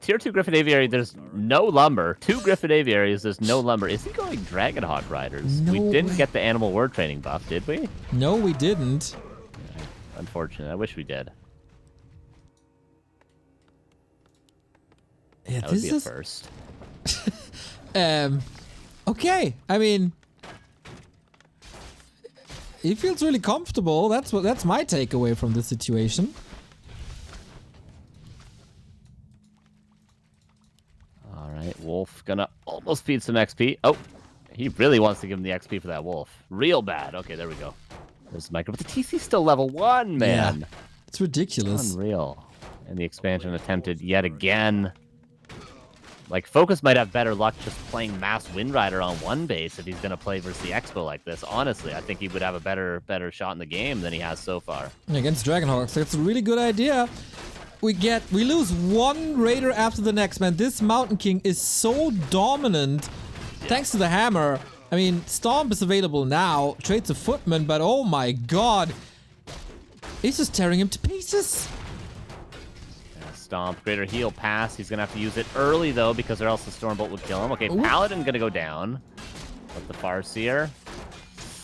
Tier 2 Griffin Aviary, there's no lumber. 2 Griffin Aviaries, there's no lumber. Is he going Dragonhawk Riders? No we didn't way. get the animal word training buff, did we? No, we didn't. Unfortunate. I wish we did. Yeah, That would this be a is first. okay. I mean, he feels really comfortable. That's my takeaway from this situation. All right, Wolf gonna almost feed some XP. Oh, he really wants to give him the XP for that Wolf. Real bad. Okay, there we go. There's the micro, but the TC's still level 1, man. Yeah, it's ridiculous. Unreal. And the expansion attempted yet again. Like, FoCuS might have better luck just playing Mass Wind Rider on one base if he's going to play versus the Expo like this. Honestly, I think he would have a better shot in the game than he has so far. Against Dragonhawks, that's a really good idea. We lose 1 Raider after the next, man. This Mountain King is so dominant. Thanks to the hammer. I mean, Stomp is available now. Trades a footman, but oh my god. He's just tearing him to pieces. Stomp, greater heal pass. He's going to have to use it early, though, because or else the Stormbolt would kill him. Okay, Ooh. Paladin going to go down. With the Farseer.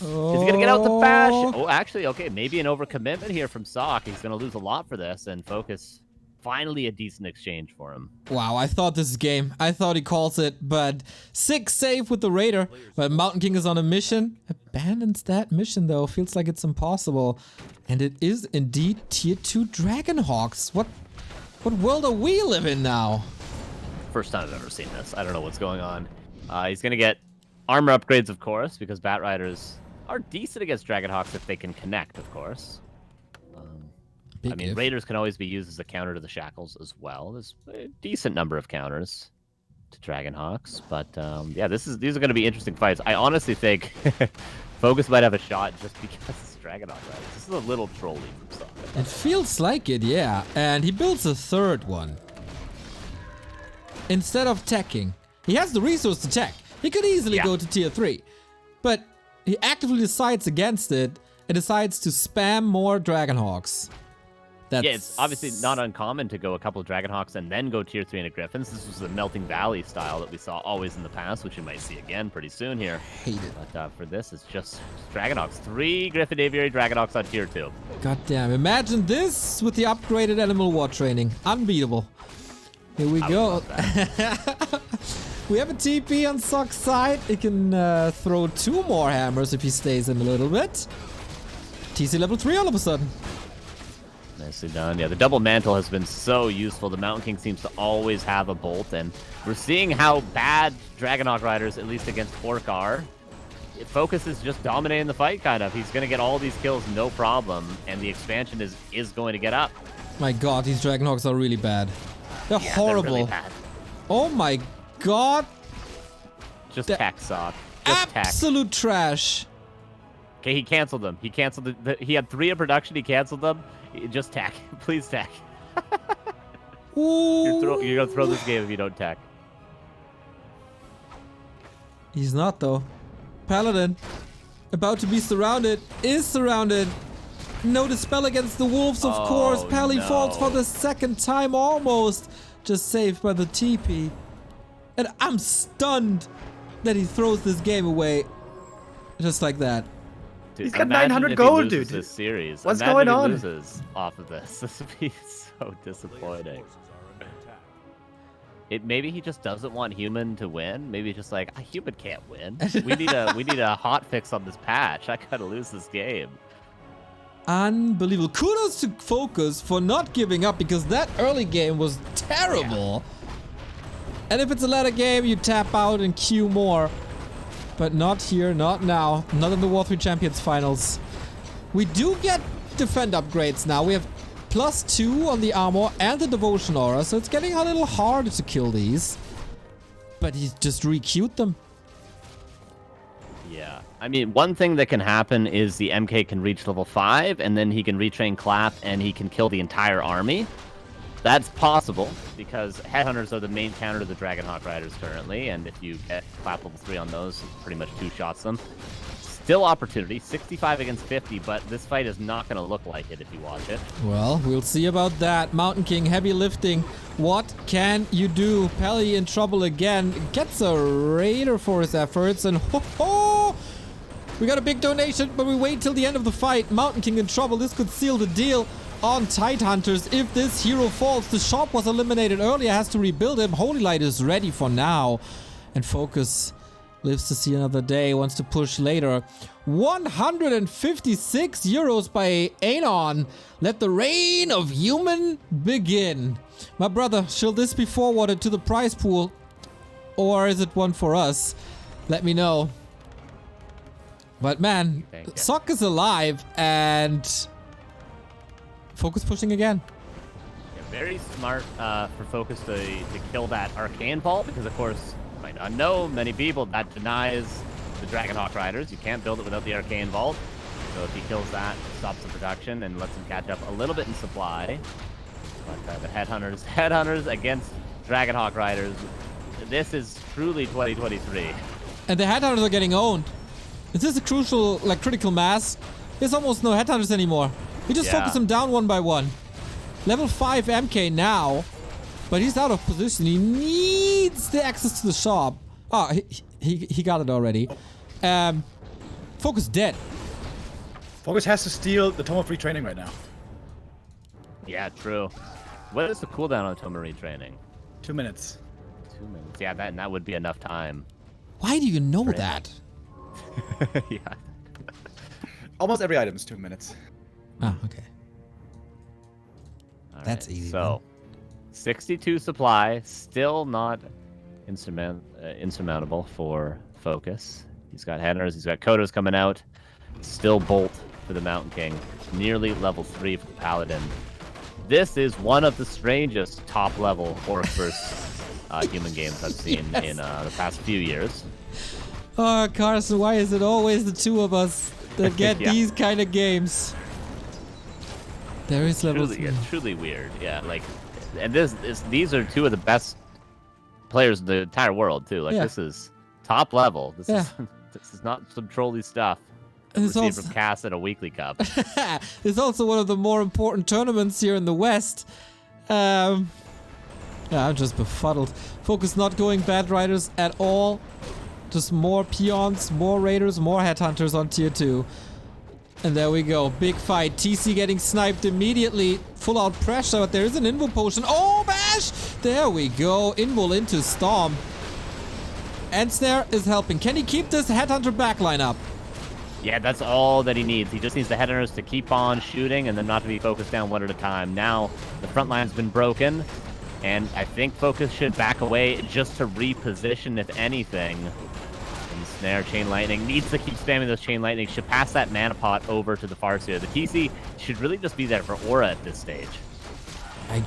Is he going to get out the bash? Oh, actually, okay, maybe an overcommitment here from Sock. He's going to lose a lot for this, and FoCuS, finally a decent exchange for him. Wow, I thought this game. I thought he calls it, but 6 save with the Raider. But Mountain King is on a mission. Abandons that mission, though. Feels like it's impossible. And it is indeed Tier 2 Dragonhawks. What world are we living in now? First time I've ever seen this. I don't know what's going on. He's going to get armor upgrades, of course, because Bat Riders are decent against Dragonhawks if they can connect, of course. I mean, Raiders can always be used as a counter to the Shackles as well. There's a decent number of counters to Dragonhawks, but yeah, these are going to be interesting fights. I honestly think FoCuS might have a shot just because it's Dragonhawk Riders. This is a little trolly from Sock. It feels like it, yeah. And he builds a 3rd one. Instead of teching. He has the resource to tech. He could easily go to Tier 3. But he actively decides against it and decides to spam more Dragonhawks. That's... Yeah, it's obviously not uncommon to go a couple of Dragonhawks and then go tier 3 into Griffins. This was the Melting Valley style that we saw always in the past, which you might see again pretty soon here. Hate it. But for this, it's just Dragonhawks. 3 Griffin Aviary Dragonhawks on tier 2. God damn, imagine this with the upgraded Animal War training. Unbeatable. Here we go. We have a TP on Sock's side. He can throw 2 more hammers if he stays in a little bit. TC level 3 all of a sudden. Nicely done. Yeah, the double mantle has been so useful. The Mountain King seems to always have a bolt, and we're seeing how bad Dragonhawk Riders, at least against Orc, are. FoCuS is just dominating the fight, kind of. He's going to get all these kills, no problem, and the expansion is going to get up. My god, these Dragonhawks are really bad. They're horrible. They're really bad. Oh my god. Just tech, Sock. Just absolute trash. Okay, he canceled them. He canceled he had 3 in production. He canceled them. Just tech. Please tech. You're going to throw this game if you don't tech. He's not, though. Paladin, about to be surrounded, is surrounded. No dispel against the wolves, of course. Pally falls for the 2nd time almost. Just saved by the TP. And I'm stunned that he throws this game away. Just like that. Dude, he's got 900 gold, dude. This series. What's going on? He loses off of this. This would be so disappointing. Maybe he just doesn't want Human to win. Maybe he's just like, Human can't win. We need a hot fix on this patch. I gotta lose this game. Unbelievable. Kudos to FoCuS for not giving up, because that early game was terrible. Yeah. And if it's a later game, you tap out and queue more. But not here, not now. Not in the W3Champions finals. We do get defend upgrades now. We have +2 on the armor and the devotion aura, so it's getting a little harder to kill these. But he's just re-queued them. Yeah. I mean, one thing that can happen is the MK can reach level 5, and then he can retrain Clap, and he can kill the entire army. That's possible, because Headhunters are the main counter to the Dragonhawk Riders currently, and if you get Clap level 3 on those, pretty much 2-shots them. Still opportunity, 65 against 50, but this fight is not going to look like it if you watch it. Well, we'll see about that. Mountain King, heavy lifting. What can you do? Pally in trouble again. Gets a Raider for his efforts, and ho-ho! We got a big donation, but we wait till the end of the fight. Mountain King in trouble. This could seal the deal on Tidehunters. If this hero falls, the shop was eliminated earlier, has to rebuild him. Holy Light is ready for now. And FoCuS lives to see another day, wants to push later. 156 euros by Anon. Let the reign of Human begin. My brother, shall this be forwarded to the prize pool? Or is it one for us? Let me know. But man, Sock is alive, and FoCuS pushing again. Yeah, very smart for FoCuS to kill that Arcane Vault, because of course, you might not know, many people, that denies the Dragonhawk Riders. You can't build it without the Arcane Vault. So if he kills that, it stops the production and lets him catch up a little bit in supply. But the Headhunters against Dragonhawk Riders, this is truly 2023. And the Headhunters are getting owned. Is this a crucial, critical mass? There's almost no Headhunters anymore. We just focus him down one by one. Level 5 MK now, but he's out of position. He needs the access to the shop. Oh, he got it already. FoCuS dead. FoCuS has to steal the Tome of Retraining right now. Yeah, true. What is the cooldown on Tome of Retraining? 2 minutes. 2 minutes. Yeah, that would be enough time. Why do you know that? Yeah. Almost every item is 2 minutes. Ah, okay. All That's right, easy. So, 62 supply, still not insurmountable for FoCuS. He's got Headhunters, he's got Kodos coming out. Still Bolt for the Mountain King. Nearly level 3 for the Paladin. This is one of the strangest top-level Orc versus human games I've seen in the past few years. Oh, Carson, why is it always the two of us that get these kind of games? There is level 3. It's truly weird, yeah. And these are two of the best players in the entire world too. This is top level. This is not some trolly stuff. It's received also, from Cass at a weekly cup. it's also one of the more important tournaments here in the West. Yeah, I'm just befuddled. FoCuS not going bad riders at all. Just more peons, more raiders, more headhunters on tier 2. And there we go. Big fight. TC getting sniped immediately. Full out pressure, but there is an Invo potion. Oh, bash! There we go. Invo into Storm. Ensnare is helping. Can he keep this headhunter backline up? Yeah, that's all that he needs. He just needs the headhunters to keep on shooting and then not to be focused down one at a time. Now, the front line's been broken, and I think FoCuS should back away just to reposition, if anything. And Snare, Chain Lightning, needs to keep spamming those Chain Lightning. Should pass that mana pot over to the Farseer. The TC should really just be there for Aura at this stage. I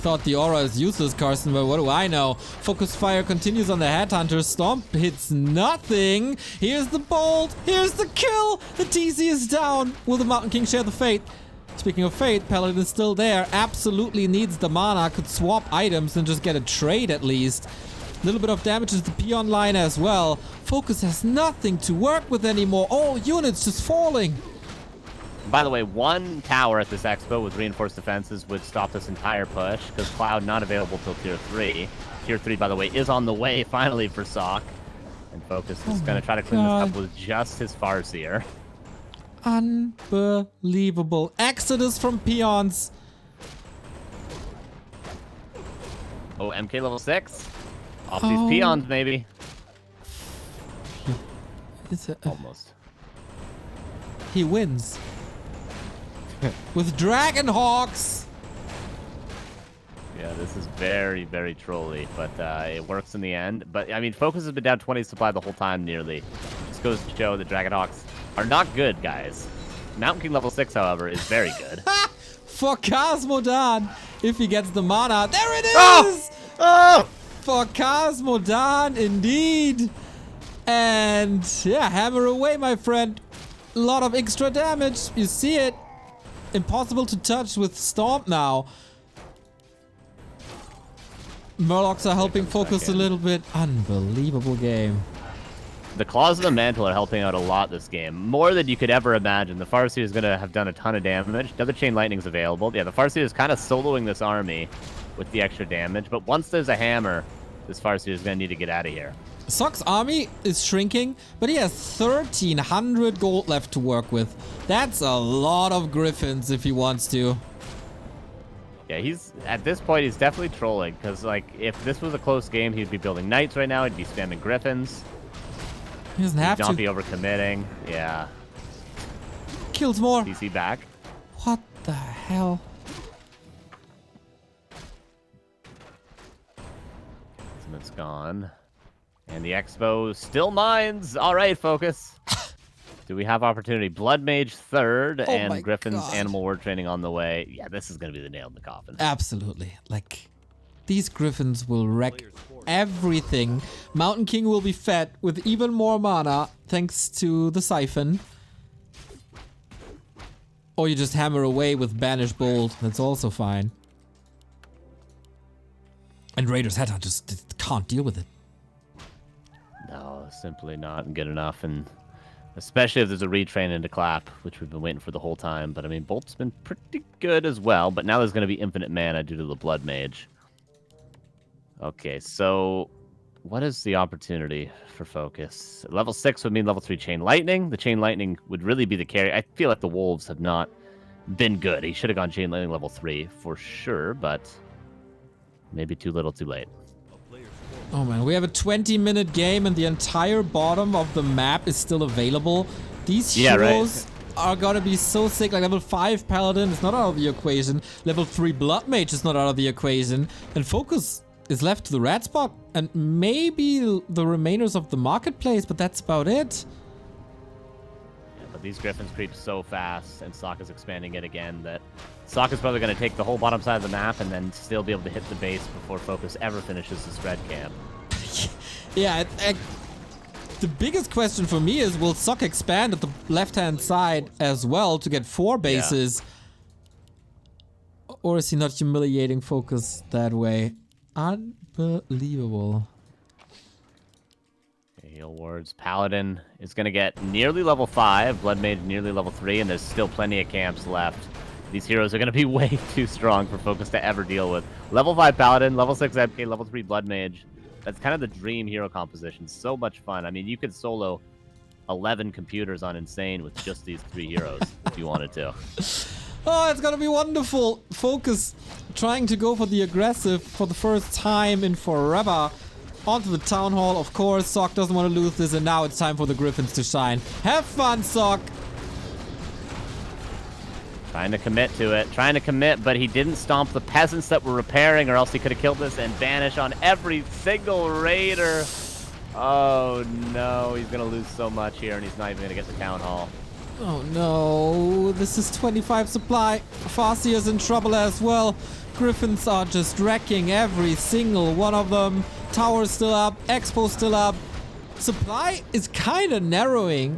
thought the Aura is useless, Carson, but what do I know? FoCuS fire continues on the headhunter. Stomp hits nothing. Here's the bolt. Here's the kill. The TC is down. Will the Mountain King share the fate? Speaking of fate, Paladin is still there. Absolutely needs the mana. Could swap items and just get a trade at least. A little bit of damage to the peon line as well. FoCuS has nothing to work with anymore. Oh, units just falling. By the way, one tower at this expo with reinforced defenses would stop this entire push, because Cloud not available till tier 3. Tier 3, by the way, is on the way finally for Sock. And FoCuS is going to try to clean this up with just his Farseer. Unbelievable. Exodus from peons. Oh, MK level 6? Off these peons, maybe. Almost. He wins. With Dragon Hawks. Yeah, this is very, very trolly, but it works in the end. But, I mean, FoCuS has been down 20 supply the whole time, nearly. This goes to show that Dragonhawks are not good, guys. Mountain King level 6, however, is very good. For Cosmodan, if he gets the mana. There it is! Oh! For Cosmodan, indeed. And, yeah, hammer away, my friend. A lot of extra damage. You see it. Impossible to touch with Stomp now. Murlocs are helping FoCuS a little bit. Unbelievable game. The Claws of the Mantle are helping out a lot this game. More than you could ever imagine. The Farseer is going to have done a ton of damage. The other Chain Lightning's available. Yeah, the Farseer is kind of soloing this army with the extra damage. But once there's a hammer, this Farseer is going to need to get out of here. Sock's army is shrinking, but he has 1,300 gold left to work with. That's a lot of griffins if he wants to. Yeah, he's at this point he's definitely trolling, because like if this was a close game, he'd be building knights right now. He'd be spamming griffins. He doesn't have He'd not be to. overcommitting. Yeah. Kills more. DC back. What the hell? It's gone. And the Expo still mines. All right, FoCuS. Do we have opportunity? Blood Mage third, Oh my and Griffin's God. Animal Ward Training on the way. Yeah, this is going to be the nail in the coffin. Absolutely. Like, these griffins will wreck everything. Mountain King will be fed with even more mana thanks to the Siphon. Or you just hammer away with Banish Bolt. That's also fine. And Raiders Headhunt just can't deal with it. No, simply not good enough. And especially if there's a retrain into Clap, which we've been waiting for the whole time. But I mean, Bolt's been pretty good as well. But now there's going to be infinite mana due to the Blood Mage. Okay, so what is the opportunity for FoCuS? Level 6 would mean level 3 Chain Lightning. The Chain Lightning would really be the carry. I feel like the Wolves have not been good. He should have gone Chain Lightning level 3 for sure, but maybe too little too late. Oh man, we have a 20-minute game and the entire bottom of the map is still available. These heroes are gonna be so sick. Like level 5 Paladin is not out of the equation. Level 3 Blood Mage is not out of the equation. And FoCuS is left to the red spot and maybe the remainers of the marketplace, but that's about it. Yeah, but these Griffins creep so fast, and Sokka's expanding it again, that Sokka's probably going to take the whole bottom side of the map and then still be able to hit the base before FoCuS ever finishes this red camp. Yeah, the biggest question for me is, will Sok expand at the left-hand side as well to get 4 bases? Yeah. Or is he not humiliating FoCuS that way? Unbelievable. He Heal wards. Paladin is going to get nearly level 5. Blood Mage nearly level 3, and there's still plenty of camps left. These heroes are going to be way too strong for FoCuS to ever deal with. Level 5 Paladin, level 6 MK, level 3 Blood Mage. That's kind of the dream hero composition. So much fun. I mean, you could solo 11 computers on Insane with just these 3 heroes if you wanted to. Oh, it's gonna be wonderful. FoCuS trying to go for the aggressive for the first time in forever. Onto the Town Hall, of course. Sock doesn't want to lose this, and now it's time for the Griffins to shine. Have fun, Sock! Trying to commit to it. Trying to commit, but he didn't stomp the peasants that were repairing, or else he could have killed this and vanish on every single raider. Oh, no. He's going to lose so much here, and he's not even going to get the Town Hall. Oh, no. This is 25 supply. FoCuS in trouble as well. Griffins are just wrecking every single one of them. Tower's still up. Expo's still up. Supply is kind of narrowing.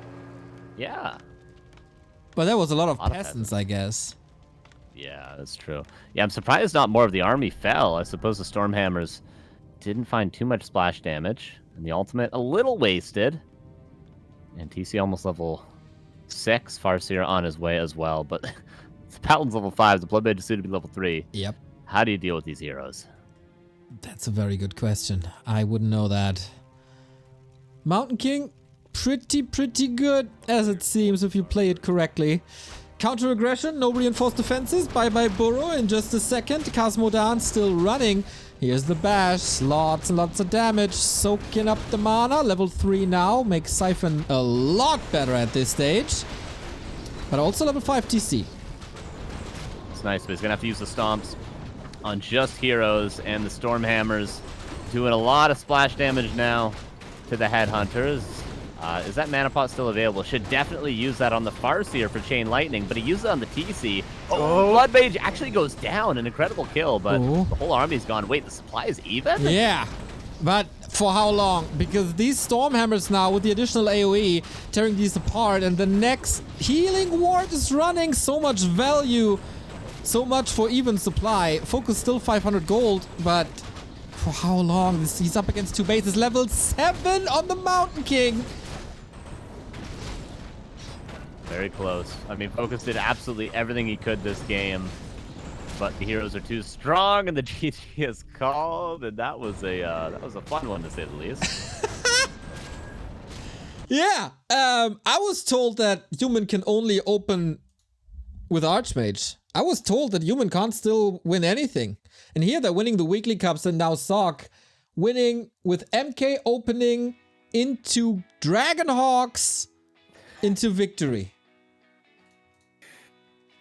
Yeah. But there was a lot of peasants, I guess. Yeah, that's true. Yeah, I'm surprised not more of the army fell. I suppose the Stormhammers didn't find too much splash damage. And the ultimate, a little wasted. And TC almost level 6. FoCuS on his way as well. But the Paladin's level 5. The Blood Mage is soon to be level 3. Yep. How do you deal with these heroes? That's a very good question. I wouldn't know that. Mountain King, pretty good, as it seems, if you play it correctly. Counter aggression, no reinforced defenses. Bye-bye Burrow in just a second. Cosmodan still running. Here's the bash. Lots and lots of damage. Soaking up the mana. Level 3 now. Makes Siphon a lot better at this stage. But also level 5 TC. It's nice, but he's going to have to use the stomps on just heroes, and the Stormhammers doing a lot of splash damage now to the Headhunters. Is that mana pot still available? Should definitely use that on the FoCuS for Chain Lightning, but he uses it on the TC. Oh, Blood Mage actually goes down. An incredible kill, but the whole army's gone. Wait, the supply is even? Yeah, but for how long? Because these Stormhammers now, with the additional AoE, tearing these apart, and the next healing ward is running. So much value. So much for even supply. FoCuS still 500 gold, but for how long? He's up against 2 bases. Level 7 on the Mountain King. Very close. I mean, FoCuS did absolutely everything he could this game, but the heroes are too strong, and the GG is called, and that was a fun one to say the least. Yeah, I was told that human can only open with Archmage. I was told that human can't still win anything. And here they're winning the weekly cups, and now Sock winning with MK opening into Dragonhawks into victory.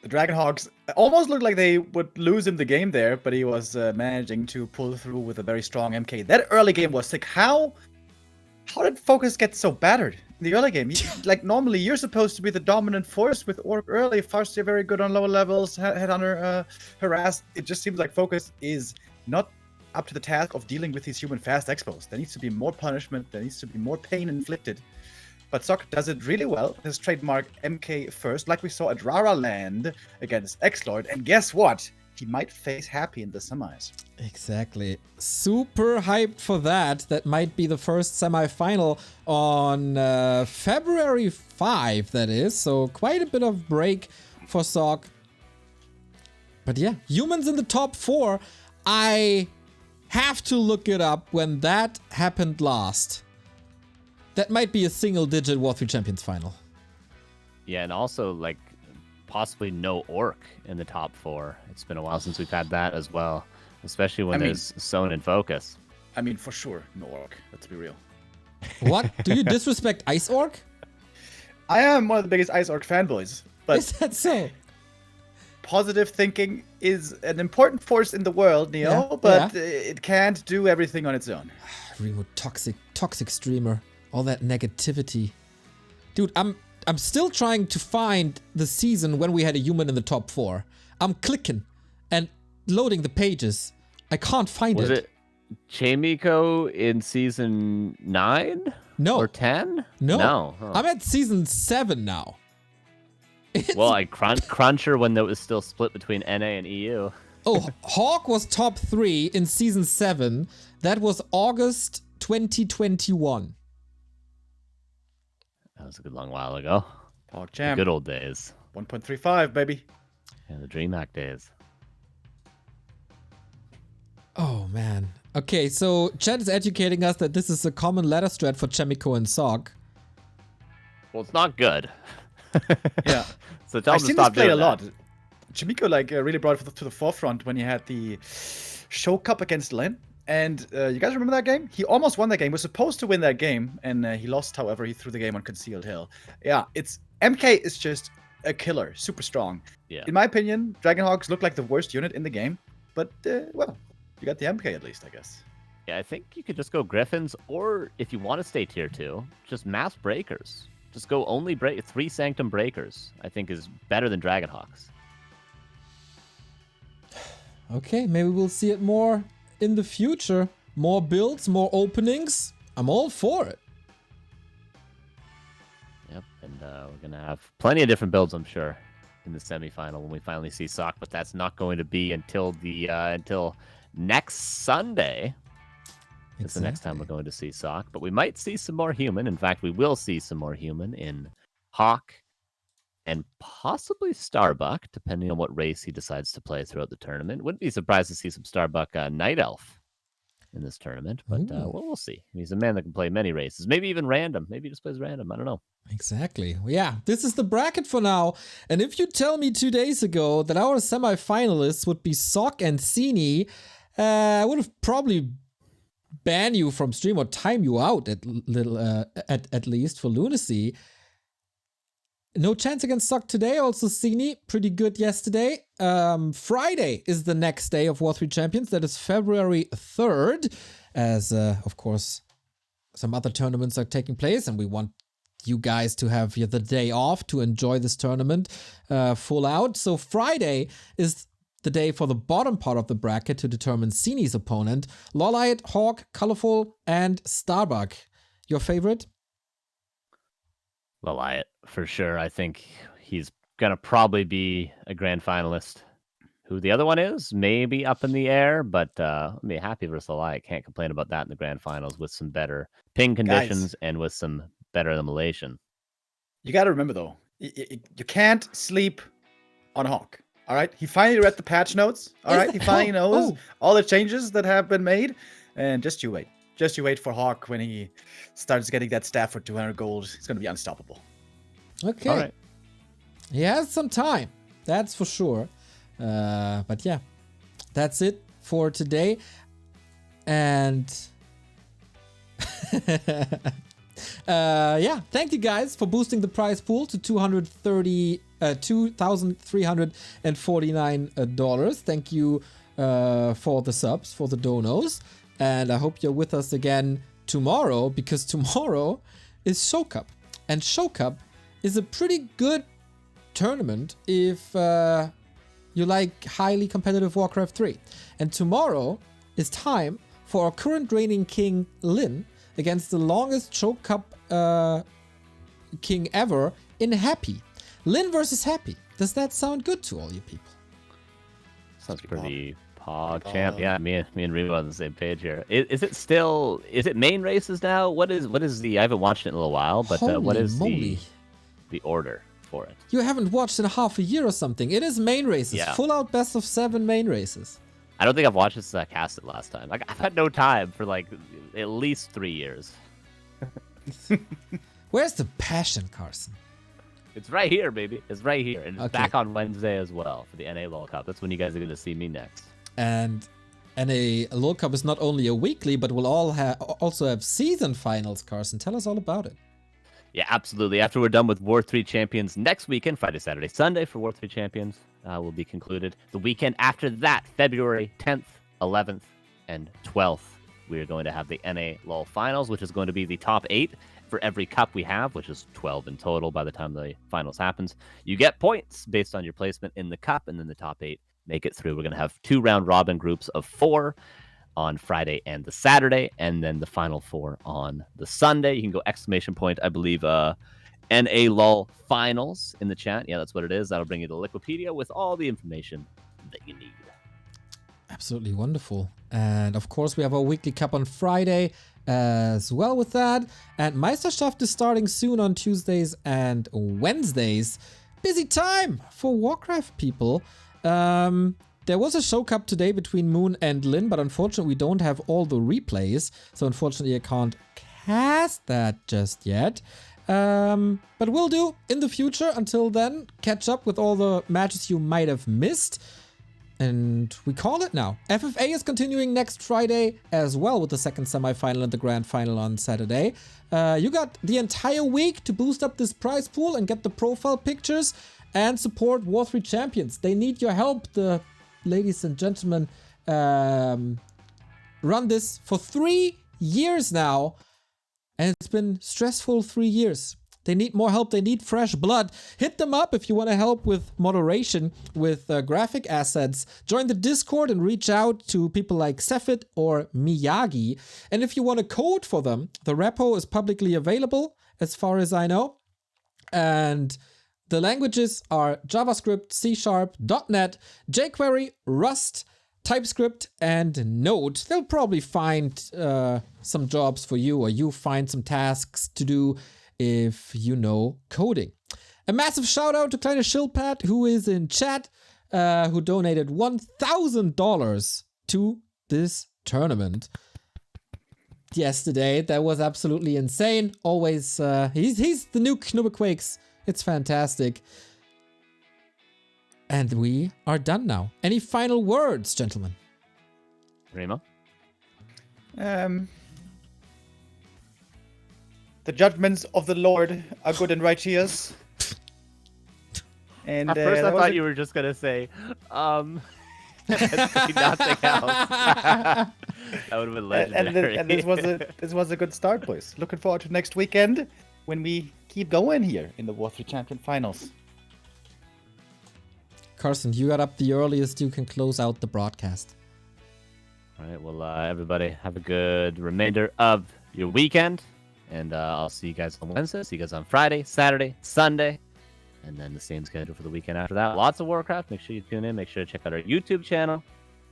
The Dragonhawks almost looked like they would lose him the game there, but he was managing to pull through with a very strong MK. That early game was sick. How did FoCuS get so battered in the early game? Like, normally you're supposed to be the dominant force with Orc early. FoCuS very good on lower levels, Headhunter harassed. It just seems like FoCuS is not up to the task of dealing with these human fast expos. There needs to be more punishment. There needs to be more pain inflicted. But Sock does it really well. His trademark MK first, like we saw at Rara Land against X-Lord. And guess what? He might face Happy in the semis. Exactly. Super hyped for that. That might be the first semi-final on February 5, that is. So quite a bit of break for Sock. But yeah, humans in the top 4. I have to look it up when that happened last. That might be a single-digit W3Champions final. Yeah, and also, like, possibly no Orc in the top 4. It's been a while since we've had that as well, especially when there's Sown and FoCuS. I mean, for sure, no Orc. Let's be real. What? Do you disrespect Ice Orc? I am one of the biggest Ice Orc fanboys, but Is that so? positive thinking is an important force in the world, Neo, but it can't do everything on its own. Remo, toxic streamer. All that negativity. Dude, I'm still trying to find the season when we had a human in the top 4. I'm clicking and loading the pages. I can't find it. Was it Chamiko in season 9? No. Or 10? No. Huh. I'm at season 7 now. Well, I Cruncher when that was still split between NA and EU. Oh, Hawk was top 3 in season 7. That was August 2021. was a good long while ago. The PogChamp. good old days. 1.35, baby. Yeah, the DreamHack days. Oh, man. Okay, so Chat is educating us that this is a common ladder strat for Chemico and Sock. Well, it's not good. Yeah. So tell I've him to seen this stop played doing a lot. that. Chimico really brought it to the forefront when he had the Show Cup against Len. And you guys remember that game? He almost won that game. Was supposed to win that game, and he lost. However, he threw the game on Concealed Hill. Yeah, MK is just a killer, super strong. Yeah. In my opinion, Dragonhogs look like the worst unit in the game, but well, you got the MK at least, I guess. Yeah, I think you could just go Griffins, or if you want to stay tier 2, just mass breakers. Just go only 3 Sanctum breakers, I think is better than Dragonhawks. Okay, maybe we'll see it more in the future. More builds, more openings. I'm all for it. Yep, and we're going to have plenty of different builds, I'm sure, in the semifinal when we finally see Sock, but that's not going to be until until next Sunday. It's the next time we're going to see Sock, but we might see some more human. In fact, we will see some more human in Hawk and possibly Starbuck, depending on what race he decides to play throughout the tournament. Wouldn't be surprised to see some Starbuck Night Elf in this tournament, but we'll see. He's a man that can play many races, maybe even random. Maybe he just plays random. I don't know. Exactly. Yeah, this is the bracket for now. And if you tell me 2 days ago that our semifinalists would be Sock and Sini, I would have probably ban you from stream or time you out at least for lunacy. No chance against Sock today. Also, Sini, pretty good yesterday. Friday is the next day of War3Champions. That is February 3rd. As, of course, some other tournaments are taking place. And we want you guys to have the day off to enjoy this tournament full out. So Friday is the day for the bottom part of the bracket to determine Sini's opponent. Lolite, Hawk, Colorful, and Starbuck. Your favorite? Lolite, for sure. I think he's going to probably be a grand finalist. Who the other one is, maybe up in the air, but I'm happy versus Lolite. Can't complain about that in the grand finals with some better ping conditions and with some better immolation. You got to remember, though, you can't sleep on Hawk. All right, he finally read the patch notes. All right, he finally knows all the changes that have been made. And just you wait. Just you wait for Hawk when he starts getting that staff for 200 gold. He's going to be unstoppable. Okay. All right. He has some time. That's for sure. But yeah, that's it for today. And yeah, thank you guys for boosting the prize pool to $2,349. Thank you for the subs, for the donos. And I hope you're with us again tomorrow, because tomorrow is Show Cup. And Show Cup is a pretty good tournament if you like highly competitive Warcraft 3. And tomorrow is time for our current reigning king, Lin, against the longest Show Cup king ever in Happy. Lin versus Happy. Does that sound good to all you people? Sounds pretty PogChamp. Yeah, me and Remo on the same page here. Is it main races now? What is the, I haven't watched it in a little while, but what is the order for it? You haven't watched in half a year or something. It is main races. Yeah. Full out best of 7 main races. I don't think I've watched it since I cast it last time. Like, I've had no time for like at least 3 years. Where's the passion, Carson? It's right here, baby. It's right here. And it's back on Wednesday as well for the NA LOL Cup. That's when you guys are going to see me next. And NA LOL Cup is not only a weekly, but we'll also have season finals, Carson. Tell us all about it. Yeah, absolutely. After we're done with War3Champions next weekend, Friday, Saturday, Sunday for War3Champions will be concluded. The weekend after that, February 10th, 11th, and 12th, we're going to have the NA LOL Finals, which is going to be the top 8 for every cup we have, which is 12 in total by the time the finals happens. You get points based on your placement in the cup, and then the top 8 make it through. We're going to have 2 round robin groups of 4 on Friday and the Saturday, and then the final 4 on the Sunday. You can go ! I believe, NA LOL Finals in the chat. Yeah, that's what it is. That'll bring you to Liquipedia with all the information that you need. Absolutely wonderful. And of course, we have our weekly cup on Friday as well with that. And Meisterschaft is starting soon on Tuesdays and Wednesdays. Busy time for Warcraft people. There was a show cup today between Moon and Lin, but unfortunately we don't have all the replays. So unfortunately I can't cast that just yet. But we'll do in the future. Until then, catch up with all the matches you might have missed. And we call it now. FFA is continuing next Friday as well with the second semifinal and the grand final on Saturday. You got the entire week to boost up this prize pool and get the profile pictures and support W3Champions. They need your help. The ladies and gentlemen run this for 3 years now. And it's been stressful 3 years. They need more help. They need fresh blood. Hit them up if you want to help with moderation, with graphic assets. Join the Discord and reach out to people like Sefit or Miyagi. And if you want to code for them, the repo is publicly available as far as I know. And the languages are JavaScript, C#, .NET, jQuery, Rust, TypeScript, and Node. They'll probably find some jobs for you, or you find some tasks to do if you know coding. A massive shout out to Kleine Schildpad, who is in chat, who donated $1,000 to this tournament yesterday. That was absolutely insane. Always, he's the new Knubbequakes. It's fantastic. And we are done now. Any final words, gentlemen? Remo? The judgments of the Lord are good and righteous. And At first, I that was thought a- you were just gonna say, nothing else. That would have been legendary. and this was a good start, boys. Looking forward to next weekend when we keep going here in the W3 Champion Finals. Carson, you got up the earliest. You can close out the broadcast. All right. Well, everybody, have a good remainder of your weekend. And I'll see you guys on Wednesday. See you guys on Friday, Saturday, Sunday. And then the same schedule for the weekend after that. Lots of Warcraft. Make sure you tune in. Make sure to check out our YouTube channel.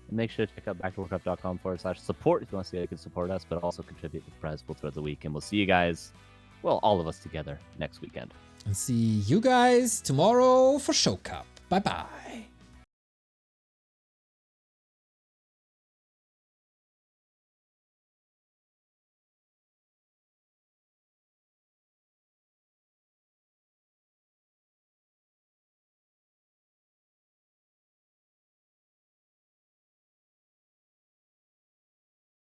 And make sure to check out backtowarcraft.com/support if you want to see how you can support us, but also contribute to the prize pool throughout the week. And we'll see you guys, well, all of us together next weekend. And see you guys tomorrow for Show Cup. Bye-bye.